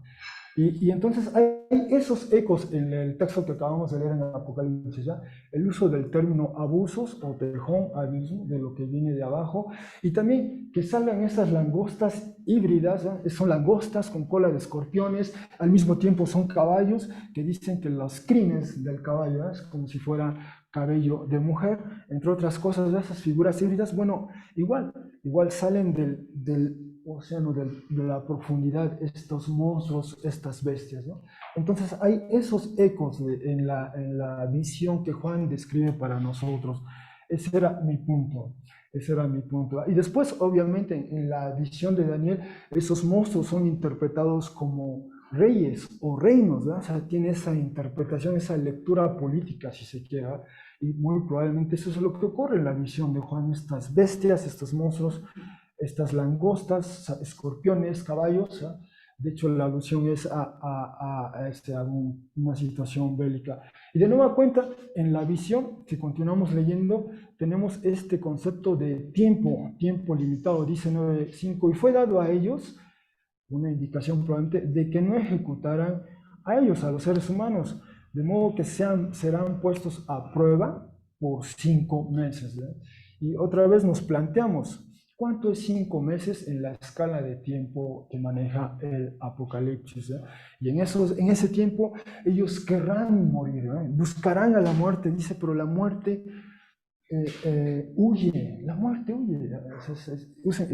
Y entonces hay esos ecos en el texto que acabamos de leer en Apocalipsis, ¿ya? El uso del término abusos o tejón, abismo, de lo que viene de abajo, y también que salgan esas langostas híbridas, ¿ya? Son langostas con cola de escorpiones, al mismo tiempo son caballos, que dicen que los crines del caballo, ¿ya? Es como si fuera cabello de mujer, entre otras cosas, de esas figuras híbridas, bueno, igual salen del océano, de la profundidad, estos monstruos, estas bestias, ¿no? Entonces hay esos ecos en la visión que Juan describe para nosotros. Ese era mi punto. Ese era mi punto. Y después, obviamente, en la visión de Daniel, esos monstruos son interpretados como reyes o reinos, ¿verdad? O sea, tiene esa interpretación, esa lectura política, si se quiere, ¿verdad? Y muy probablemente eso es lo que ocurre en la visión de Juan, estas bestias, estos monstruos, estas langostas, escorpiones, caballos, ¿eh? De hecho, la alusión es a una situación bélica. Y de nueva cuenta, en la visión, si continuamos leyendo, tenemos este concepto de tiempo limitado, dice 9:5, y fue dado a ellos una indicación probablemente de que no ejecutaran a ellos, a los seres humanos, de modo que serán puestos a prueba por 5 meses, ¿verdad? Y otra vez nos planteamos, ¿cuánto es 5 meses en la escala de tiempo que maneja el Apocalipsis? ¿Eh? Y en ese tiempo ellos querrán morir, ¿eh? Buscarán a la muerte, dice, pero la muerte huye, la muerte huye.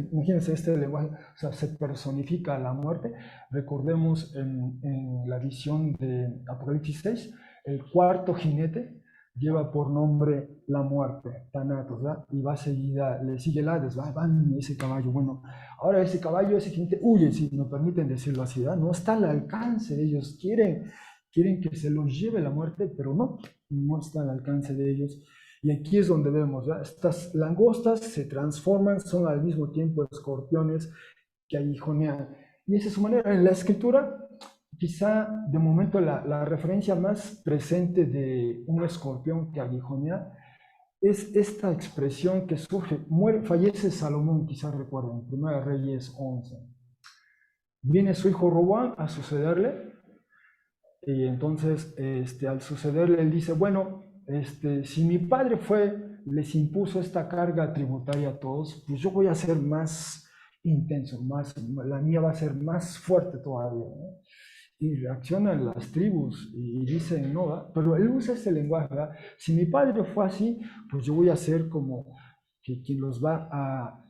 Imagínense este lenguaje, o sea, se personifica la muerte. Recordemos en la visión de Apocalipsis 6, el cuarto jinete lleva por nombre la muerte, Thanatos, ¿verdad? Y va seguida, le sigue el Hades, van ese caballo. Bueno, ahora ese caballo, ese jinete huye, si me permiten decirlo así, ¿verdad? No está al alcance de ellos, quieren que se los lleve la muerte, pero no está al alcance de ellos. Y aquí es donde vemos, ¿verdad? Estas langostas se transforman, son al mismo tiempo escorpiones que aguijonean. Y esa es su manera. En la escritura, quizá de momento la referencia más presente de un escorpión que aguijonea es esta expresión que surge. Fallece Salomón, quizás recuerden, Primera Reyes 11. Viene su hijo Roboam a sucederle, y entonces al sucederle él dice, bueno, si mi padre les impuso esta carga tributaria a todos, pues yo voy a ser más intenso, la mía va a ser más fuerte todavía, ¿no? Y reaccionan las tribus y dicen, no, ¿verdad? Pero él usa este lenguaje, ¿verdad? Si mi padre fue así, pues yo voy a ser como que quien los va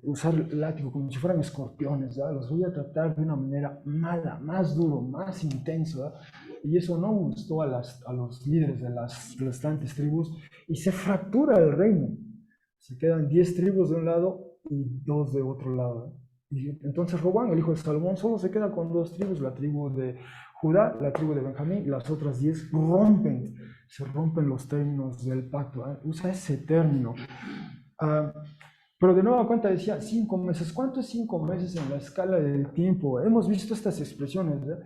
usar látigo como si fueran escorpiones, ¿verdad? Los voy a tratar de una manera mala, más duro, más intenso, ¿verdad? Y eso no gustó a los líderes de las restantes tribus y se fractura el reino. Se quedan 10 tribus de un lado y 2 de otro lado, ¿verdad? Y entonces Robán, el hijo de Salomón, solo se queda con 2 tribus, la tribu de Judá, la tribu de Benjamín, y las otras 10 se rompen los términos del pacto, ¿eh? Usa ese término. Ah, pero de nueva cuenta decía 5 meses. ¿Cuánto es 5 meses en la escala del tiempo? Hemos visto estas expresiones, ¿eh?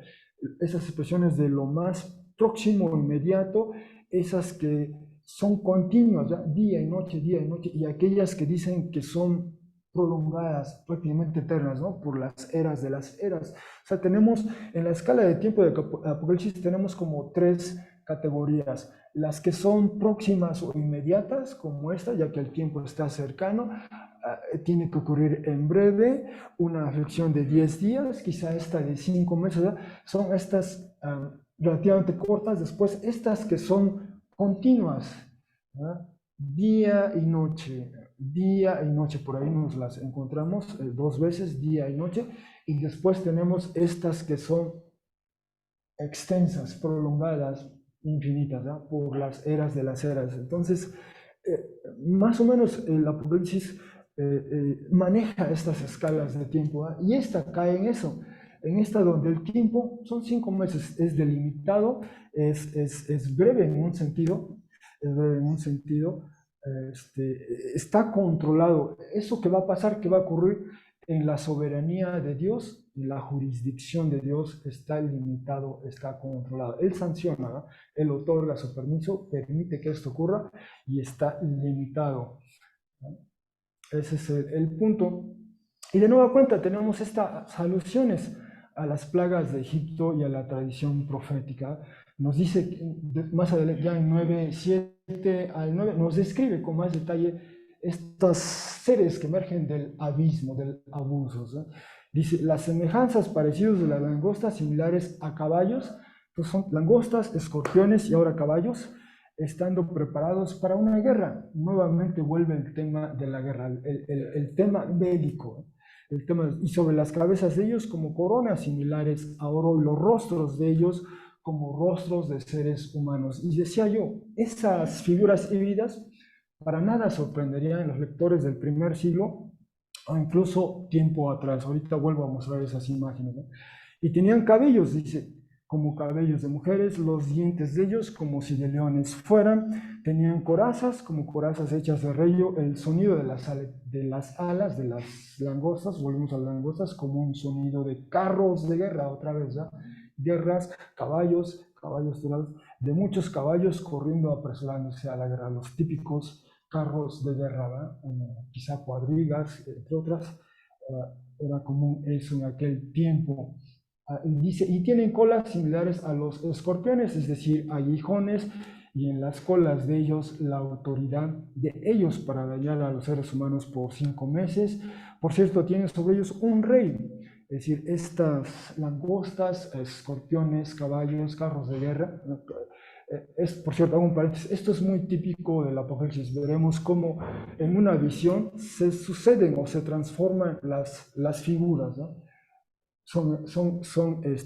Esas expresiones de lo más próximo, inmediato, esas que son continuas, ¿ya? Día y noche, y aquellas que dicen que son prolongadas, prácticamente eternas, ¿no? Por las eras de las eras. O sea, tenemos en la escala de tiempo de Apocalipsis tenemos como 3 categorías: las que son próximas o inmediatas, como esta, ya que el tiempo está cercano, tiene que ocurrir en breve, una aflicción de 10 días, quizá esta de 5 meses, ¿verdad? Son estas relativamente cortas. Después estas que son continuas, ¿verdad? Día y noche, por ahí nos las encontramos 2 veces, día y noche, y después tenemos estas que son extensas, prolongadas, infinitas, ¿no? Por las eras de las eras. Entonces, más o menos el Apocalipsis maneja estas escalas de tiempo, ¿eh? Y esta cae en eso, en esta donde el tiempo son 5 meses, es delimitado, es breve en un sentido, es breve en un sentido, está controlado. Eso que va a pasar, que va a ocurrir en la soberanía de Dios, en la jurisdicción de Dios, está limitado, está controlado. Él sanciona, ¿no? Él otorga su permiso, permite que esto ocurra y está limitado, ¿no? Ese es el punto. Y de nueva cuenta tenemos estas alusiones a las plagas de Egipto y a la tradición profética. Nos dice más adelante, ya en 9:7 al 9, nos describe con más detalle estos seres que emergen del abismo, del abuso, ¿sí? Dice, las semejanzas parecidas de las langostas similares a caballos, pues son langostas, escorpiones y ahora caballos, estando preparados para una guerra. Nuevamente vuelve el tema de la guerra, el tema bélico, el tema, y sobre las cabezas de ellos como coronas similares a oro, y los rostros de ellos como rostros de seres humanos. Y decía yo, esas figuras híbridas para nada sorprenderían a los lectores del primer siglo o incluso tiempo atrás. Ahorita vuelvo a mostrar esas imágenes, ¿no? Y tenían cabellos, dice, como cabellos de mujeres, los dientes de ellos como si de leones fueran, tenían corazas como corazas hechas de rello, el sonido de las alas de las langostas, volvemos a las langostas, como un sonido de carros de guerra, otra vez, ¿ya? Guerras, caballos de muchos caballos corriendo apresurándose a la guerra, los típicos carros de guerra, ¿verdad? Quizá cuadrigas, entre otras, era común eso en aquel tiempo. Y dice, y tienen colas similares a los escorpiones, es decir, aguijones, y en las colas de ellos la autoridad de ellos para dañar a los seres humanos por 5 meses. Por cierto, tienen sobre ellos un rey, es decir, estas langostas, escorpiones, caballos, carros de guerra. Por cierto, hago un paréntesis, esto es muy típico del Apocalipsis. Veremos cómo en una visión se suceden o se transforman las figuras, ¿no? Son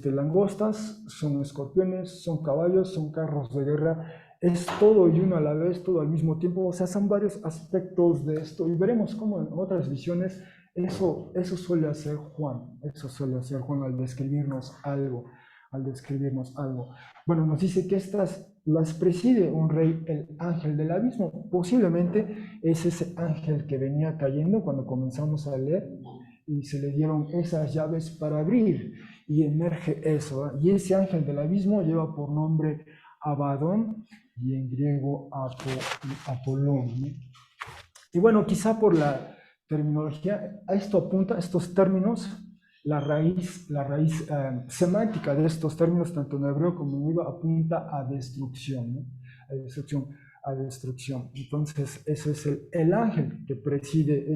langostas, son escorpiones, son caballos, son carros de guerra. Es todo y uno a la vez, todo al mismo tiempo. O sea, son varios aspectos de esto. Y veremos cómo en otras visiones eso suele hacer Juan. Eso suele hacer Juan al describirnos algo. Al describirnos algo. Bueno, nos dice que estas las preside un rey, el ángel del abismo. Posiblemente es ese ángel que venía cayendo cuando comenzamos a leer y se le dieron esas llaves para abrir y emerge eso, ¿eh? Y ese ángel del abismo lleva por nombre Abadón y en griego Apolón, ¿no? Y bueno, quizá por la terminología, a esto apunta, estos términos, la raíz semántica de estos términos, tanto en hebreo como en griego, apunta a destrucción, ¿no? A destrucción, a destrucción. Entonces, ese es el ángel que preside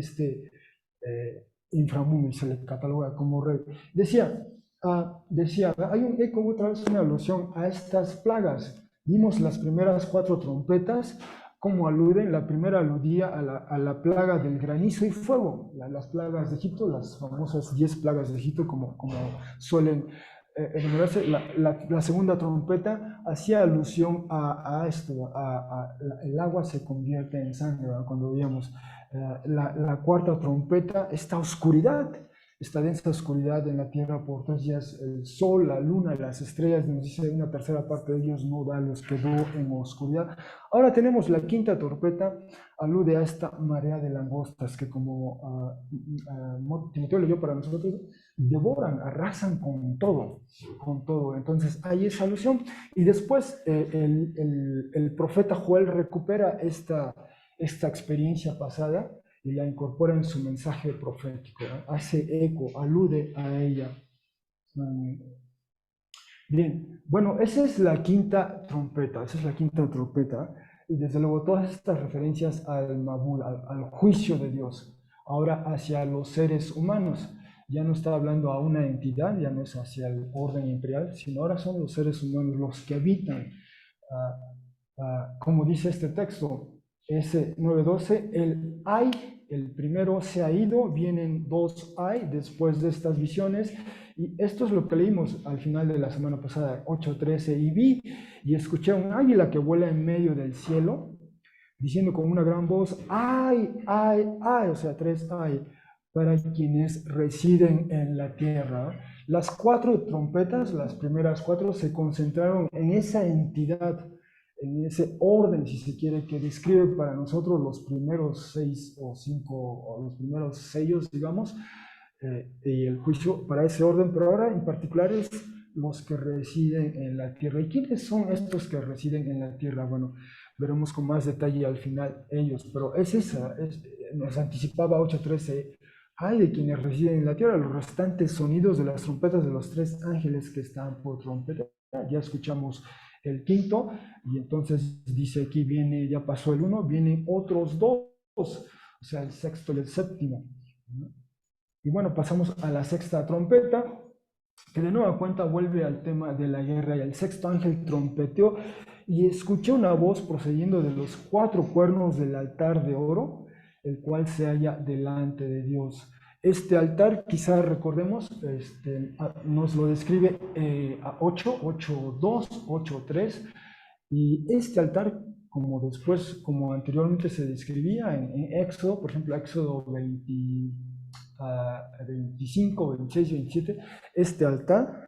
inframundo y se le cataloga como rey. Decía, hay un eco, otra vez una alusión a estas plagas. Vimos las primeras 4 trompetas, como aluden, la primera aludía a la plaga del granizo y fuego, las plagas de Egipto, las famosas 10 plagas de Egipto, como suelen enumerarse. La segunda trompeta hacía alusión a esto, el agua se convierte en sangre, ¿verdad? Cuando veíamos la cuarta trompeta, esta oscuridad, esta densa oscuridad en la tierra por 3 días, el sol, la luna, las estrellas, nos dice una tercera parte de ellos no da, los quedó en oscuridad. Ahora tenemos la quinta trompeta, alude a esta marea de langostas que como Timoteo leyó para nosotros, devoran, arrasan con todo, con todo. Entonces hay esa alusión y después el profeta Joel recupera esta experiencia pasada y la incorpora en su mensaje profético, ¿no? Hace eco, alude a ella. Bien, bueno, esa es la quinta trompeta, y desde luego todas estas referencias al Mabul, al juicio de Dios, ahora hacia los seres humanos. Ya no está hablando a una entidad, ya no es hacia el orden imperial, sino ahora son los seres humanos los que habitan. Como dice este texto, ese 9:12, el primero se ha ido, vienen 2 hay después de estas visiones, y esto es lo que leímos al final de la semana pasada, 8:13, y vi y escuché a un águila que vuela en medio del cielo, diciendo con una gran voz, ay, ay, ay, o sea, 3 hay, para quienes residen en la tierra. Las 4 trompetas, las primeras 4, se concentraron en esa entidad en ese orden, si se quiere, que describe para nosotros los primeros 6 o 5, o los primeros sellos, digamos, y el juicio para ese orden, pero ahora en particular es los que residen en la tierra. ¿Y quiénes son estos que residen en la tierra? Bueno, veremos con más detalle al final ellos, pero es esa, nos anticipaba 8:13, hay de quienes residen en la tierra, los restantes sonidos de las trompetas de los 3 ángeles que están por trompeta. Ya escuchamos el quinto, y entonces dice aquí viene, ya pasó el uno, vienen otros dos, o sea, el sexto y el séptimo. Y bueno, pasamos a la sexta trompeta, que de nueva cuenta vuelve al tema de la guerra, y el sexto ángel trompeteó, y escuché una voz procediendo de los 4 cuernos del altar de oro, el cual se halla delante de Dios. Este altar, quizás recordemos, nos lo describe a 8:2, 8:3, y este altar, como después, como anteriormente se describía en Éxodo, por ejemplo, Éxodo 25, 26, 27, este altar,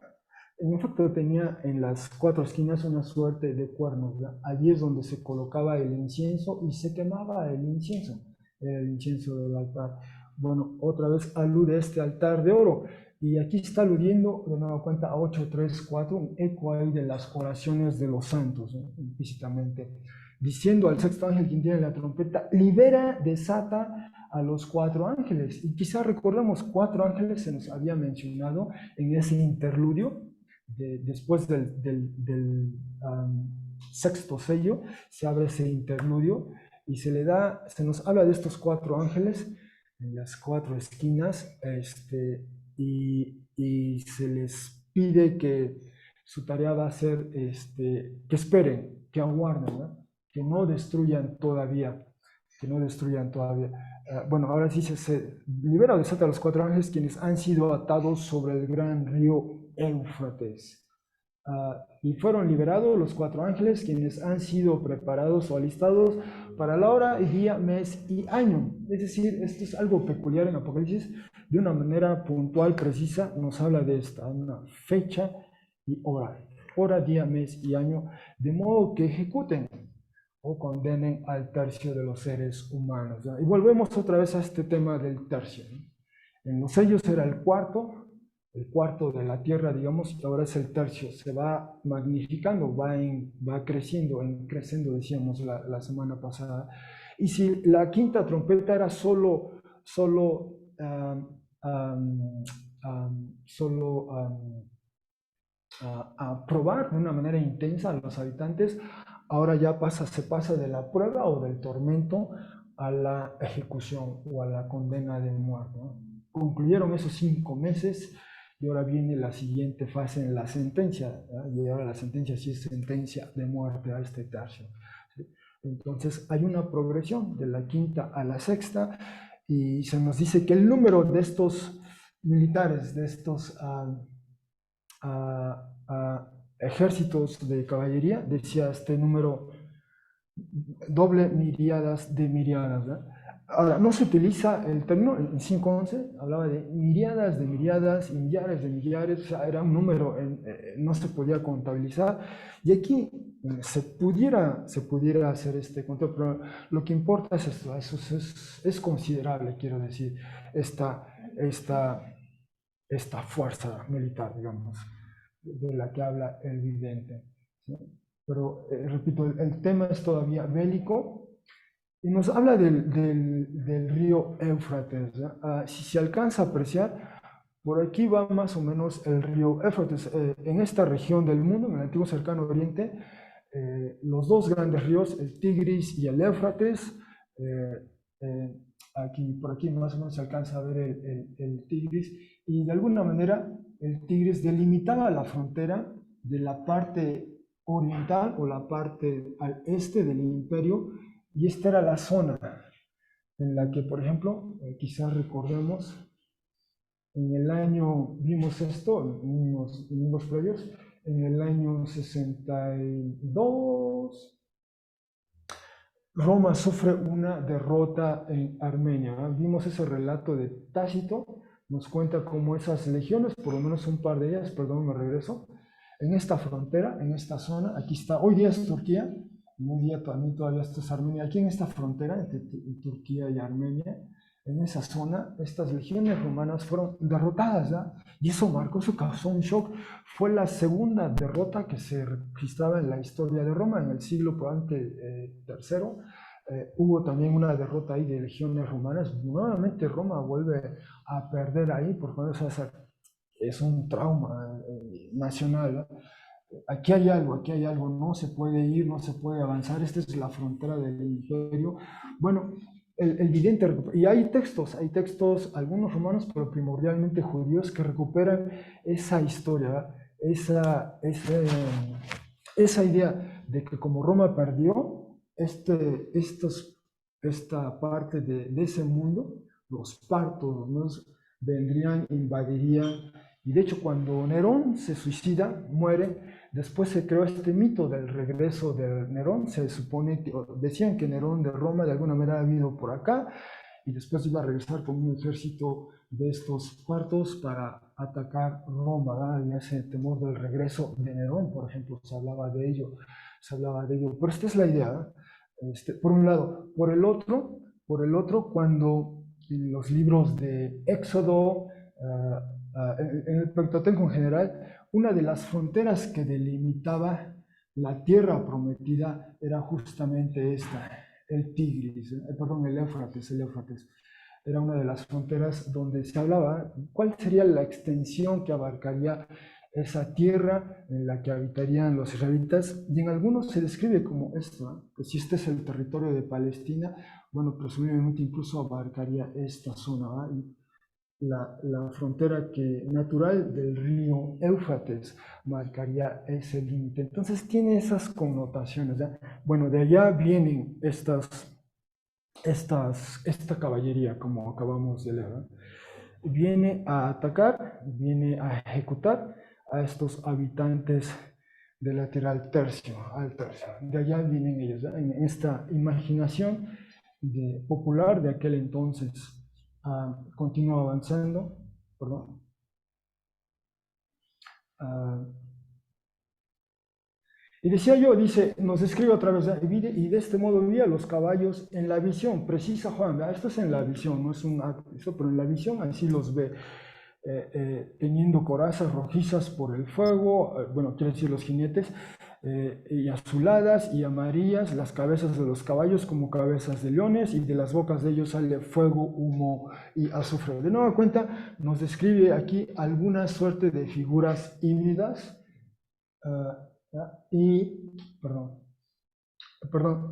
en efecto, tenía en las 4 esquinas una suerte de cuernos, ¿verdad? Allí es donde se colocaba el incienso y se quemaba el incienso del altar. Bueno, otra vez alude a este altar de oro. Y aquí está aludiendo, de nueva cuenta, a 8:3, 4, un eco ahí de las oraciones de los santos, ¿no? Implícitamente. Diciendo al sexto ángel, quien tiene la trompeta, libera, desata a los 4 ángeles. Y quizá recordamos, 4 ángeles se nos había mencionado en ese interludio. Después del sexto sello, se abre ese interludio y se nos habla de estos 4 ángeles en las 4 esquinas, y se les pide que su tarea va a ser que esperen, que aguarden, ¿no? Que no destruyan todavía, que no destruyan todavía. Bueno, ahora sí se libera o desata a los 4 ángeles quienes han sido atados sobre el gran río Éufrates. Y fueron liberados los 4 ángeles quienes han sido preparados o alistados para la hora, día, mes y año. Es decir, esto es algo peculiar en Apocalipsis, de una manera puntual, precisa, nos habla de esta, una fecha y hora, día, mes y año, de modo que ejecuten o condenen al tercio de los seres humanos, ¿no? Y volvemos otra vez a este tema del tercio, ¿no? En los sellos era el cuarto de la tierra, digamos, y ahora es el tercio. Se va magnificando, va creciendo, creciendo, decíamos la semana pasada. Y si la quinta trompeta era solo a probar de una manera intensa a los habitantes, ahora ya se pasa de la prueba o del tormento a la ejecución o a la condena de muerte, ¿no? Concluyeron esos 5 meses y ahora viene la siguiente fase en la sentencia, ¿verdad? Y ahora la sentencia sí es sentencia de muerte a este tercio, ¿sí? Entonces hay una progresión de la quinta a la sexta, y se nos dice que el número de estos militares, de estos ejércitos de caballería, decía este número, doble miríadas de miríadas, ¿verdad? Ahora, no se utiliza el término, en 5:11 hablaba de miríadas, y millares de millares, o sea, era un número, no se podía contabilizar, y aquí se pudiera hacer este conteo, pero lo que importa es esto, eso es considerable, quiero decir, esta, esta, esta fuerza militar, digamos, de la que habla el vidente, ¿sí? Pero, repito, el tema es todavía bélico, y nos habla del río Éufrates, ¿no? Si se alcanza a apreciar, por aquí va más o menos el río Éufrates. En esta región del mundo, en el antiguo cercano oriente, los dos grandes ríos, el Tigris y el Éufrates, eh, por aquí más o menos se alcanza a ver el Tigris, y de alguna manera el Tigris delimitaba la frontera de la parte oriental o la parte al este del imperio, y esta era la zona en la que, por ejemplo, quizás recordemos, en el año, vimos esto en unos previos, en el año 62, Roma sufre una derrota en Armenia, ¿no? Vimos ese relato de Tácito, nos cuenta cómo esas legiones, por lo menos un par de ellas, perdón, me regreso, en esta frontera, en esta zona, aquí está, hoy día es Turquía, y hoy día también todavía esto es Armenia. Aquí en esta frontera entre Turquía y Armenia, en esa zona, estas legiones romanas fueron derrotadas, ¿ya? Y eso marcó, eso causó un shock. Fue la segunda derrota que se registraba en la historia de Roma en el siglo probablemente tercero. Hubo también una derrota ahí de legiones romanas. Nuevamente Roma vuelve a perder ahí, porque eso es un trauma nacional, ¿no? Aquí hay algo, no se puede ir, no se puede avanzar, esta es la frontera del imperio. Bueno, el vidente, y hay textos, algunos romanos, pero primordialmente judíos, que recuperan esa historia, esa idea de que como Roma perdió esta parte de ese mundo, los partos, ¿no? Vendrían, invadirían, y de hecho cuando Nerón se suicida, muere, después se creó este mito del regreso de Nerón. Se supone que decían que Nerón de Roma de alguna manera había ido por acá y después iba a regresar con un ejército de estos partos para atacar Roma, ¿verdad? Y ese temor del regreso de Nerón, por ejemplo, se hablaba de ello. Pero esta es la idea, ¿eh? Por un lado. Por el otro, cuando en los libros de Éxodo, en el Pentateuco en general, una de las fronteras que delimitaba la tierra prometida era justamente esta, el Tigris, perdón, el Éufrates. Era una de las fronteras donde se hablaba cuál sería la extensión que abarcaría esa tierra en la que habitarían los israelitas, y en algunos se describe como esto, ¿eh? Que si este es el territorio de Palestina, bueno, presumiblemente incluso abarcaría esta zona, ¿eh? La frontera natural del río Éufrates marcaría ese límite. Entonces tiene esas connotaciones, ¿ya? Bueno, de allá vienen esta caballería, como acabamos de leer, ¿no? Viene a atacar, viene a ejecutar a estos habitantes del lateral tercio, al tercio. De allá vienen ellos, ¿ya? En esta imaginación popular de aquel entonces. Continúa avanzando, perdón. Ah, y decía yo, dice, nos escribe otra vez, y de este modo vivía los caballos en la visión, precisa Juan, ¿verdad? Esto es en la visión, no es un acto, pero en la visión así los ve, teniendo corazas rojizas por el fuego, bueno, quiere decir los jinetes, y azuladas y amarillas las cabezas de los caballos como cabezas de leones, y de las bocas de ellos sale fuego, humo y azufre. De nueva cuenta, nos describe aquí alguna suerte de figuras híbridas, y,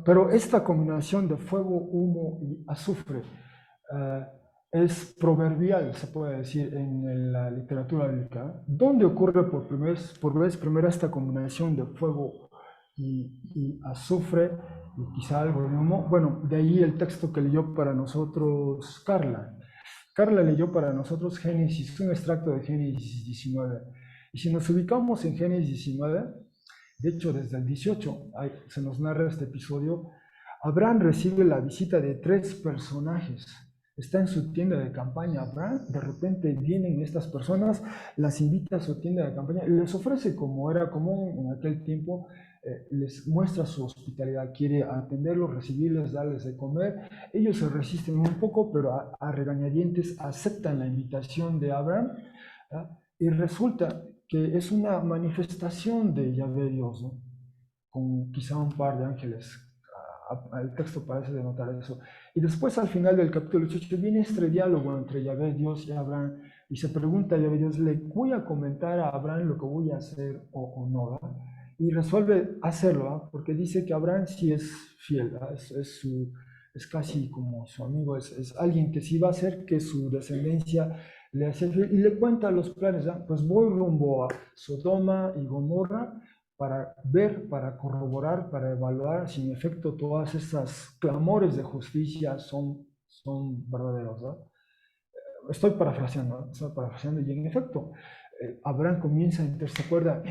pero esta combinación de fuego, humo y azufre uh, es proverbial, se puede decir, en la literatura bíblica. ¿Dónde ocurre por vez primera esta combinación de fuego y azufre y quizá algo de humo? Bueno, de ahí el texto que leyó para nosotros Carla. Carla leyó para nosotros Génesis, un extracto de Génesis 19. Y si nos ubicamos en Génesis 19, de hecho, desde el 18 se nos narra este episodio. Abraham recibe la visita de tres personajes. Está en su tienda de campaña Abraham, de repente vienen estas personas, las invita a su tienda de campaña, les ofrece, como era común en aquel tiempo, les muestra su hospitalidad, quiere atenderlos, recibirles, darles de comer. Ellos se resisten un poco, pero a regañadientes aceptan la invitación de Abraham, ¿ah? Y resulta que es una manifestación de Yahvé Dios, ¿no? Con quizá un par de ángeles. El texto parece denotar eso. Y después al final del capítulo 18 viene este diálogo entre Yahvé Dios y Abraham, y se pregunta a Yahvé Dios, ¿le voy a comentar a Abraham lo que voy a hacer o no? ¿Verdad? Y resuelve hacerlo, ¿verdad? Porque dice que Abraham sí es fiel, ¿verdad? Es casi como su amigo, es alguien que sí va a hacer que su descendencia le hace fiel, y le cuenta los planes, ¿verdad? Pues voy rumbo a Sodoma y Gomorra para ver, para corroborar, para evaluar si en efecto todas esas clamores de justicia son verdaderos, ¿no? Estoy parafraseando, y en efecto, Abraham comienza a interpretar,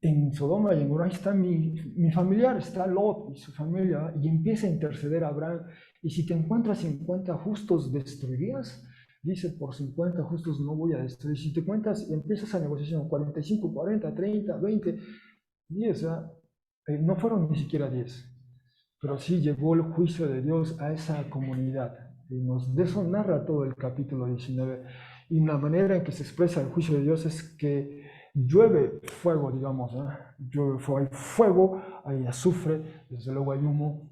en Sodoma y en Gomorra está mi familiar, está Lot y su familia, y empieza a interceder a Abraham, y si te encuentras 50 justos, ¿destruirías? Dice, por 50 justos no voy a destruir. Si te encuentras, empiezas a negociación, 45, 40, 30, 20, 10, no fueron ni siquiera 10. pero sí llegó el juicio de Dios a esa comunidad. Y de eso narra todo el capítulo 19. Y la manera en que se expresa el juicio de Dios es que llueve fuego, digamos, ¿no? Llueve fuego, hay fuego, hay azufre, desde luego hay humo,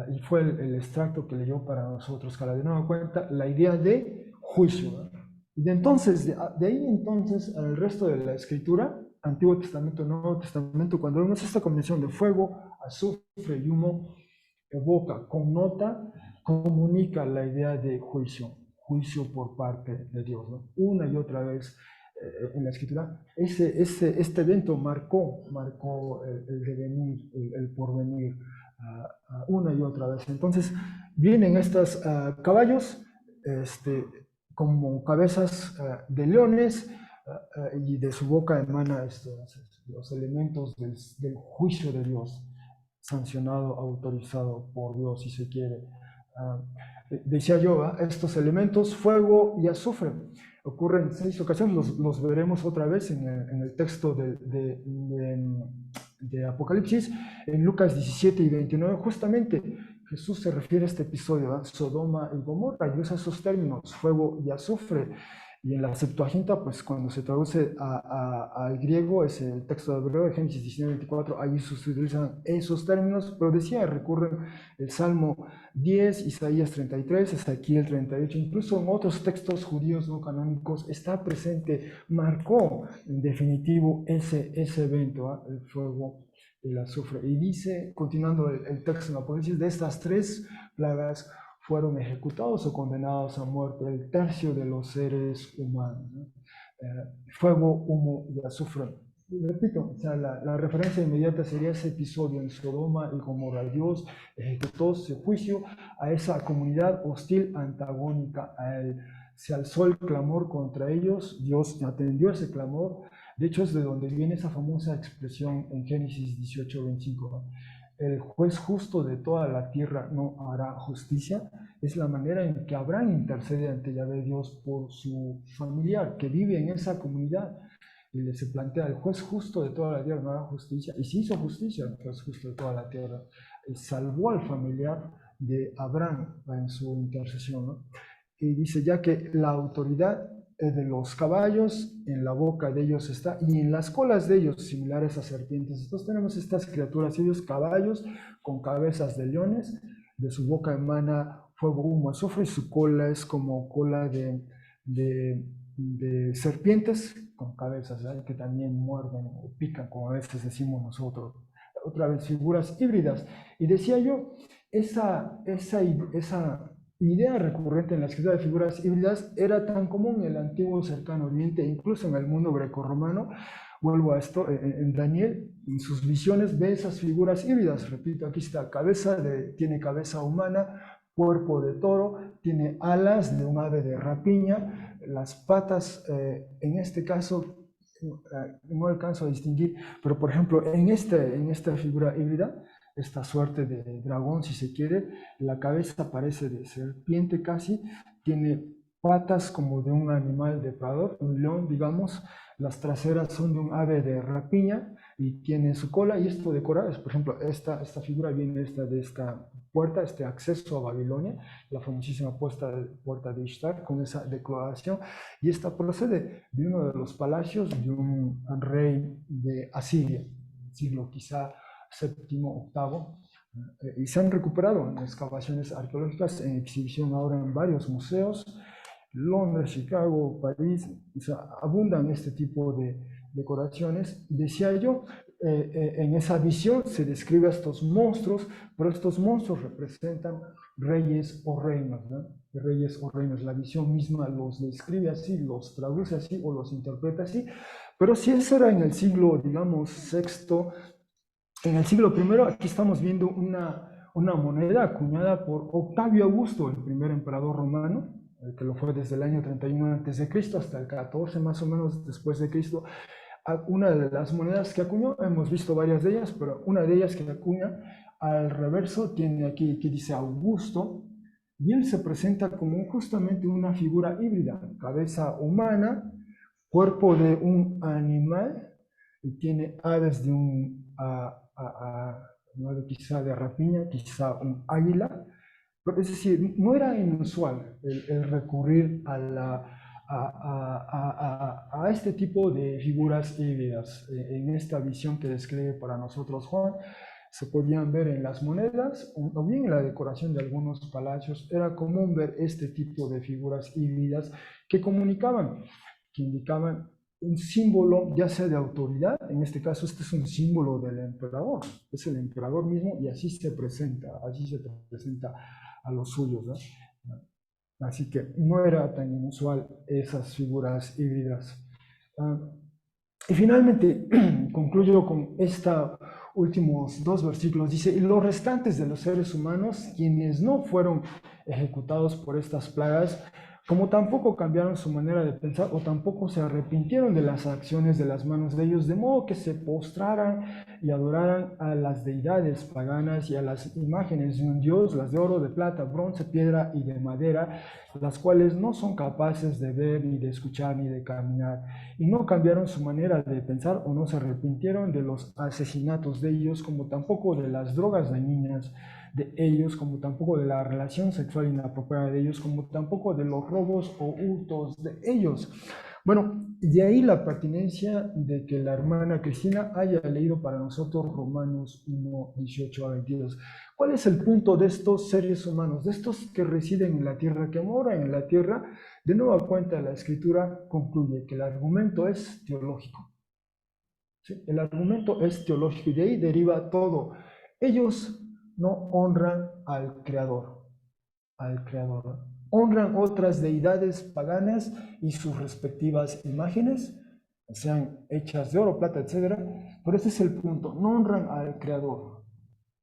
y fue el extracto que leyó para nosotros, para de nueva cuenta la idea de juicio, ¿no? Y entonces, de ahí entonces al resto de la escritura, Antiguo Testamento, Nuevo Testamento, cuando vemos esta combinación de fuego, azufre y humo, evoca, connota, comunica la idea de juicio, juicio por parte de Dios, ¿no? Una y otra vez en la escritura, este evento marcó el devenir, el porvenir, una y otra vez. Entonces, vienen estos caballos, como cabezas de leones, y de su boca emana los elementos del juicio de Dios, sancionado, autorizado por Dios, si se quiere. Uh, Decía yo, estos elementos, fuego y azufre, ocurren en 6 ocasiones, los veremos otra vez en el texto de Apocalipsis, en Lucas 17 y 29, justamente Jesús se refiere a este episodio, ¿eh? Sodoma y Gomorra, y usa esos términos, fuego y azufre. Y en la Septuaginta, pues cuando se traduce al griego, es el texto de hebreo de Génesis 19:24, ahí se utilizan esos términos, pero decía, recurren el Salmo 10, Isaías 33, Ezequiel 38, incluso en otros textos judíos no canónicos está presente, marcó en definitivo ese evento, ¿eh? El fuego y el azufre. Y dice, continuando el texto en Apocalipsis, de estas 3 plagas fueron ejecutados o condenados a muerte el tercio de los seres humanos, ¿no? Fuego, humo y azufre. Y repito, o sea, la referencia inmediata sería ese episodio en Sodoma y Gomorra. Dios ejecutó ese juicio a esa comunidad hostil, antagónica a él. Se alzó el clamor contra ellos, Dios atendió ese clamor. De hecho, es de donde viene esa famosa expresión en Génesis 18:25, ¿no? El juez justo de toda la tierra no hará justicia. Es la manera en que Abraham intercede ante Yahvé Dios por su familiar que vive en esa comunidad. Y le se plantea, el juez justo de toda la tierra no hará justicia. Y se hizo justicia el juez justo de toda la tierra. Y salvó al familiar de Abraham en su intercesión, ¿no? Y dice ya que la autoridad de los caballos, en la boca de ellos está, y en las colas de ellos, similares a serpientes. Entonces tenemos estas criaturas, ellos caballos con cabezas de leones, de su boca emana fuego, humo, azufre, y su cola es como cola de serpientes con cabezas, ¿eh? Que también muerden o pican, como a veces decimos nosotros. Otra vez, figuras híbridas. Y decía yo, esa idea recurrente en la escritura de figuras híbridas era tan común en el antiguo cercano oriente, incluso en el mundo grecorromano. Vuelvo a esto, en Daniel, en sus visiones ve esas figuras híbridas. Repito, aquí está, tiene cabeza humana, cuerpo de toro, tiene alas de un ave de rapiña, las patas, en este caso, no alcanzo a distinguir, pero por ejemplo, en esta figura híbrida, esta suerte de dragón, si se quiere, la cabeza parece de serpiente casi, tiene patas como de un animal depredador, un león, digamos, las traseras son de un ave de rapiña y tiene su cola, y esto decora, por ejemplo, esta figura viene de esta puerta, este acceso a Babilonia, la famosísima puerta de Ishtar, con esa declaración, y esta procede de uno de los palacios de un rey de Asiria, siglo quizá séptimo, octavo, y se han recuperado en excavaciones arqueológicas en exhibición ahora en varios museos, Londres, Chicago, París, o sea, abundan este tipo de decoraciones. Decía yo, en esa visión se describe a estos monstruos, pero estos monstruos representan reyes o reinos, ¿no? Reyes o reinos. La visión misma los describe así, los traduce así o los interpreta así. Pero si eso era en el siglo, digamos, sexto, en el siglo I, aquí estamos viendo una moneda acuñada por Octavio Augusto, el primer emperador romano, que lo fue desde el año 31 a.C. hasta el 14 más o menos después de Cristo. Una de las monedas que acuñó, hemos visto varias de ellas, pero una de ellas que acuña, al reverso tiene aquí que dice Augusto, y él se presenta como justamente una figura híbrida, cabeza humana, cuerpo de un animal, y tiene aves un ave quizá de rapiña, quizá un águila, pero es decir, no era inusual el recurrir a este tipo de figuras híbridas. En esta visión que describe para nosotros Juan, se podían ver en las monedas o bien en la decoración de algunos palacios. Era común ver este tipo de figuras híbridas que comunicaban, que indicaban un símbolo ya sea de autoridad, en este caso este es un símbolo del emperador, es el emperador mismo y así se presenta a los suyos, ¿no? Así que no era tan inusual esas figuras híbridas. Y finalmente concluyo con estos últimos dos versículos. Dice, y los restantes de los seres humanos, quienes no fueron ejecutados por estas plagas, como tampoco cambiaron su manera de pensar o tampoco se arrepintieron de las acciones de las manos de ellos, de modo que se postraran y adoraran a las deidades paganas y a las imágenes de un dios, las de oro, de plata, bronce, piedra y de madera, las cuales no son capaces de ver, ni de escuchar, ni de caminar, y no cambiaron su manera de pensar o no se arrepintieron de los asesinatos de ellos, como tampoco de las drogas dañinas de ellos, como tampoco de la relación sexual inapropiada de ellos, como tampoco de los robos o hurtos de ellos. Bueno, de ahí la pertinencia de que la hermana Cristina haya leído para nosotros Romanos 1, 18 a 22. ¿Cuál es el punto de estos seres humanos, de estos que residen en la tierra, que moran en la tierra? De nueva cuenta, la escritura concluye que el argumento es teológico. ¿Sí? El argumento es teológico y de ahí deriva todo. Ellos no honran al Creador, al Creador. Honran otras deidades paganas y sus respectivas imágenes, sean hechas de oro, plata, etc. Pero ese es el punto, no honran al Creador.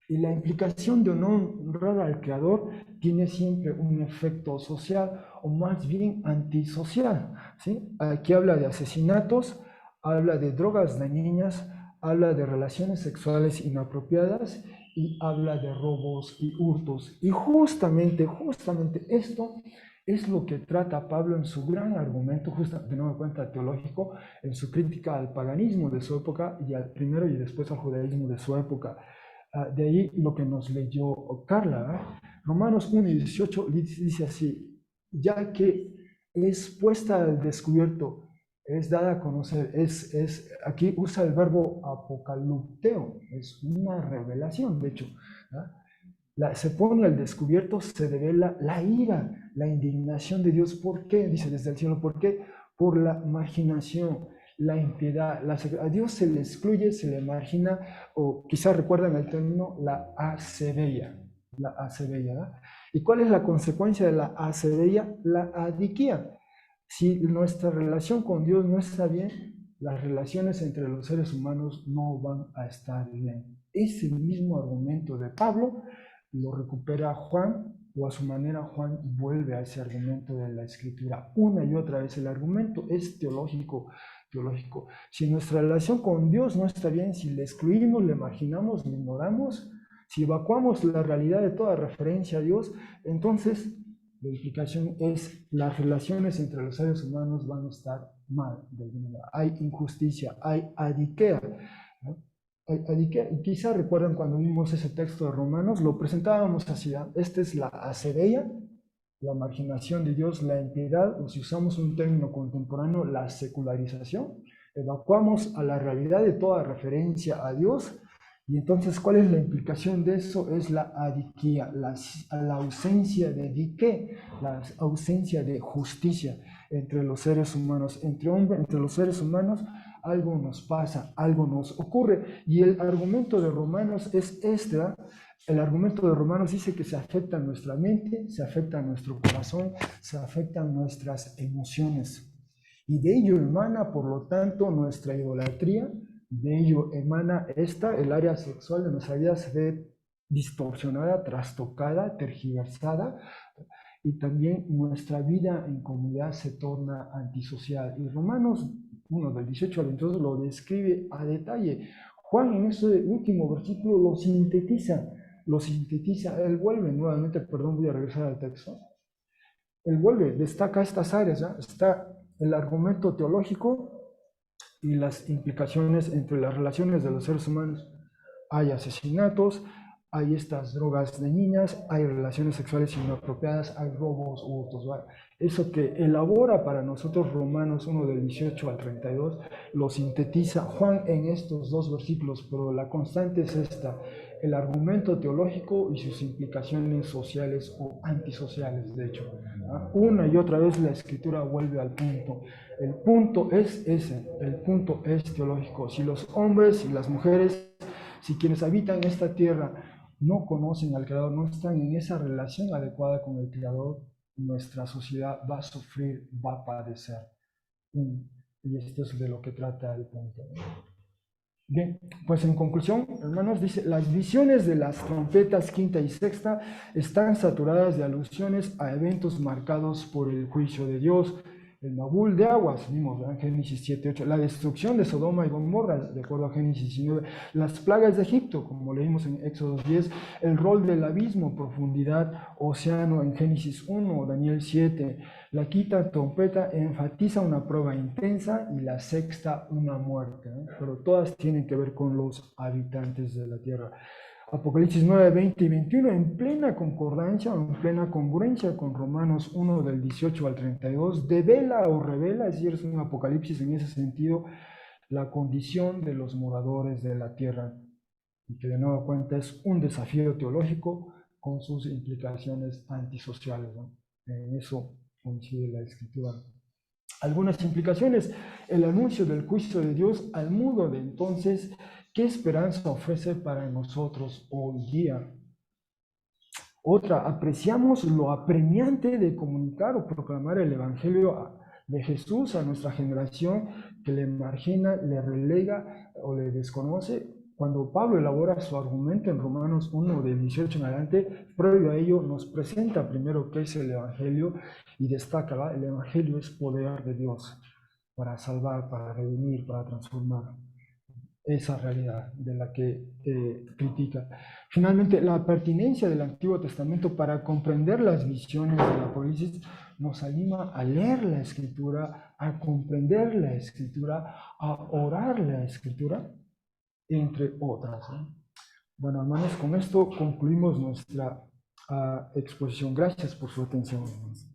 Y la implicación de no honrar al Creador tiene siempre un efecto social o más bien antisocial. ¿Sí? Aquí habla de asesinatos, habla de drogas dañinas, habla de relaciones sexuales inapropiadas y habla de robos y hurtos. Y justamente esto es lo que trata Pablo en su gran argumento, justo de nuevo cuenta teológico, en su crítica al paganismo de su época y al primero y después al judaísmo de su época. De ahí lo que nos leyó Carla. Romanos 1 y 18 dice así, ya que es puesta al descubierto, es dada a conocer, aquí usa el verbo apocalipteo, es una revelación, de hecho. Se pone al descubierto, se revela la ira, la indignación de Dios. ¿Por qué? Dice desde el cielo, ¿por qué? Por la marginación, la impiedad. A Dios se le excluye, se le margina, o quizás recuerdan el término, la acedia. La acedia, ¿verdad? ¿Y cuál es la consecuencia de la acedia? La adiquía. Si nuestra relación con Dios no está bien, las relaciones entre los seres humanos no van a estar bien. Es el mismo argumento de Pablo, lo recupera Juan, o a su manera Juan vuelve a ese argumento de la escritura una y otra vez. El argumento es teológico. Si nuestra relación con Dios no está bien, si le excluimos, le marginamos, le ignoramos, si evacuamos la realidad de toda referencia a Dios, entonces la implicación es las relaciones entre los seres humanos van a estar mal de alguna manera. Hay injusticia, hay adiquea, ¿no? Quizá recuerdan cuando vimos ese texto de Romanos, lo presentábamos así, ¿no? Esta es la acedia, la marginación de Dios, la impiedad, o si usamos un término contemporáneo, la secularización. Evacuamos a la realidad de toda referencia a Dios. Y entonces, ¿cuál es la implicación de eso? Es la adiquía, la ausencia de dique, la ausencia de justicia entre los seres humanos. Entre los seres humanos algo nos pasa, algo nos ocurre. Y el argumento de Romanos es este. El argumento de Romanos dice que se afecta nuestra mente, se afecta nuestro corazón, se afectan nuestras emociones. Y de ello emana, por lo tanto, nuestra idolatría. De ello emana el área sexual de nuestra vida se ve distorsionada, trastocada, tergiversada, y también nuestra vida en comunidad se torna antisocial. Y Romanos 1, del 18 al 22, lo describe a detalle. Juan en ese último versículo lo sintetiza, él vuelve nuevamente, perdón, voy a regresar al texto, él vuelve, destaca estas áreas, ¿ya? Está el argumento teológico y las implicaciones entre las relaciones de los seres humanos. hay asesinatos, hay estas drogas de niñas, hay relaciones sexuales inapropiadas, hay robos, hurtos. ¿Vale? Eso que elabora para nosotros Romanos 1 del 18 al 32, lo sintetiza Juan en estos dos versículos, pero la constante es esta, el argumento teológico y sus implicaciones sociales o antisociales, de hecho. Una y otra vez la escritura vuelve al punto. El punto es ese, el punto es teológico. Si los hombres y las mujeres, si quienes habitan esta tierra no conocen al Creador, no están en esa relación adecuada con el Creador, nuestra sociedad va a sufrir, va a padecer. Y esto es de lo que trata el punto. Bien, pues en conclusión, hermanos, dice, las visiones de las trompetas quinta y sexta están saturadas de alusiones a eventos marcados por el juicio de Dios. El Mabul de aguas, vimos en Génesis 7, 8, la destrucción de Sodoma y Gomorra, de acuerdo a Génesis 19, las plagas de Egipto, como leímos en Éxodo 10, el rol del abismo, profundidad, océano en Génesis 1, Daniel 7, la quinta trompeta enfatiza una prueba intensa y la sexta una muerte, ¿no? Pero todas tienen que ver con los habitantes de la tierra. Apocalipsis 9, 20 y 21 en plena concordancia o en plena congruencia con Romanos 1 del 18 al 32, devela o revela, es decir, es un apocalipsis en ese sentido, la condición de los moradores de la tierra, y que de nuevo cuenta es un desafío teológico con sus implicaciones antisociales, ¿no? En eso coincide la escritura. Algunas implicaciones, el anuncio del juicio de Dios al mundo de entonces, ¿qué esperanza ofrece para nosotros hoy día? Otra, apreciamos lo apremiante de comunicar o proclamar el Evangelio de Jesús a nuestra generación que le margina, le relega o le desconoce. Cuando Pablo elabora su argumento en Romanos 1, del 18 en adelante, previo a ello nos presenta primero qué es el Evangelio y destaca, ¿verdad? El Evangelio es poder de Dios para salvar, para redimir, para transformar esa realidad de la que critica. Finalmente, la pertinencia del Antiguo Testamento para comprender las visiones del Apocalipsis nos anima a leer la Escritura, a comprender la Escritura, a orar la Escritura, entre otras, ¿no? Bueno, hermanos, con esto concluimos nuestra exposición. Gracias por su atención, hermanos.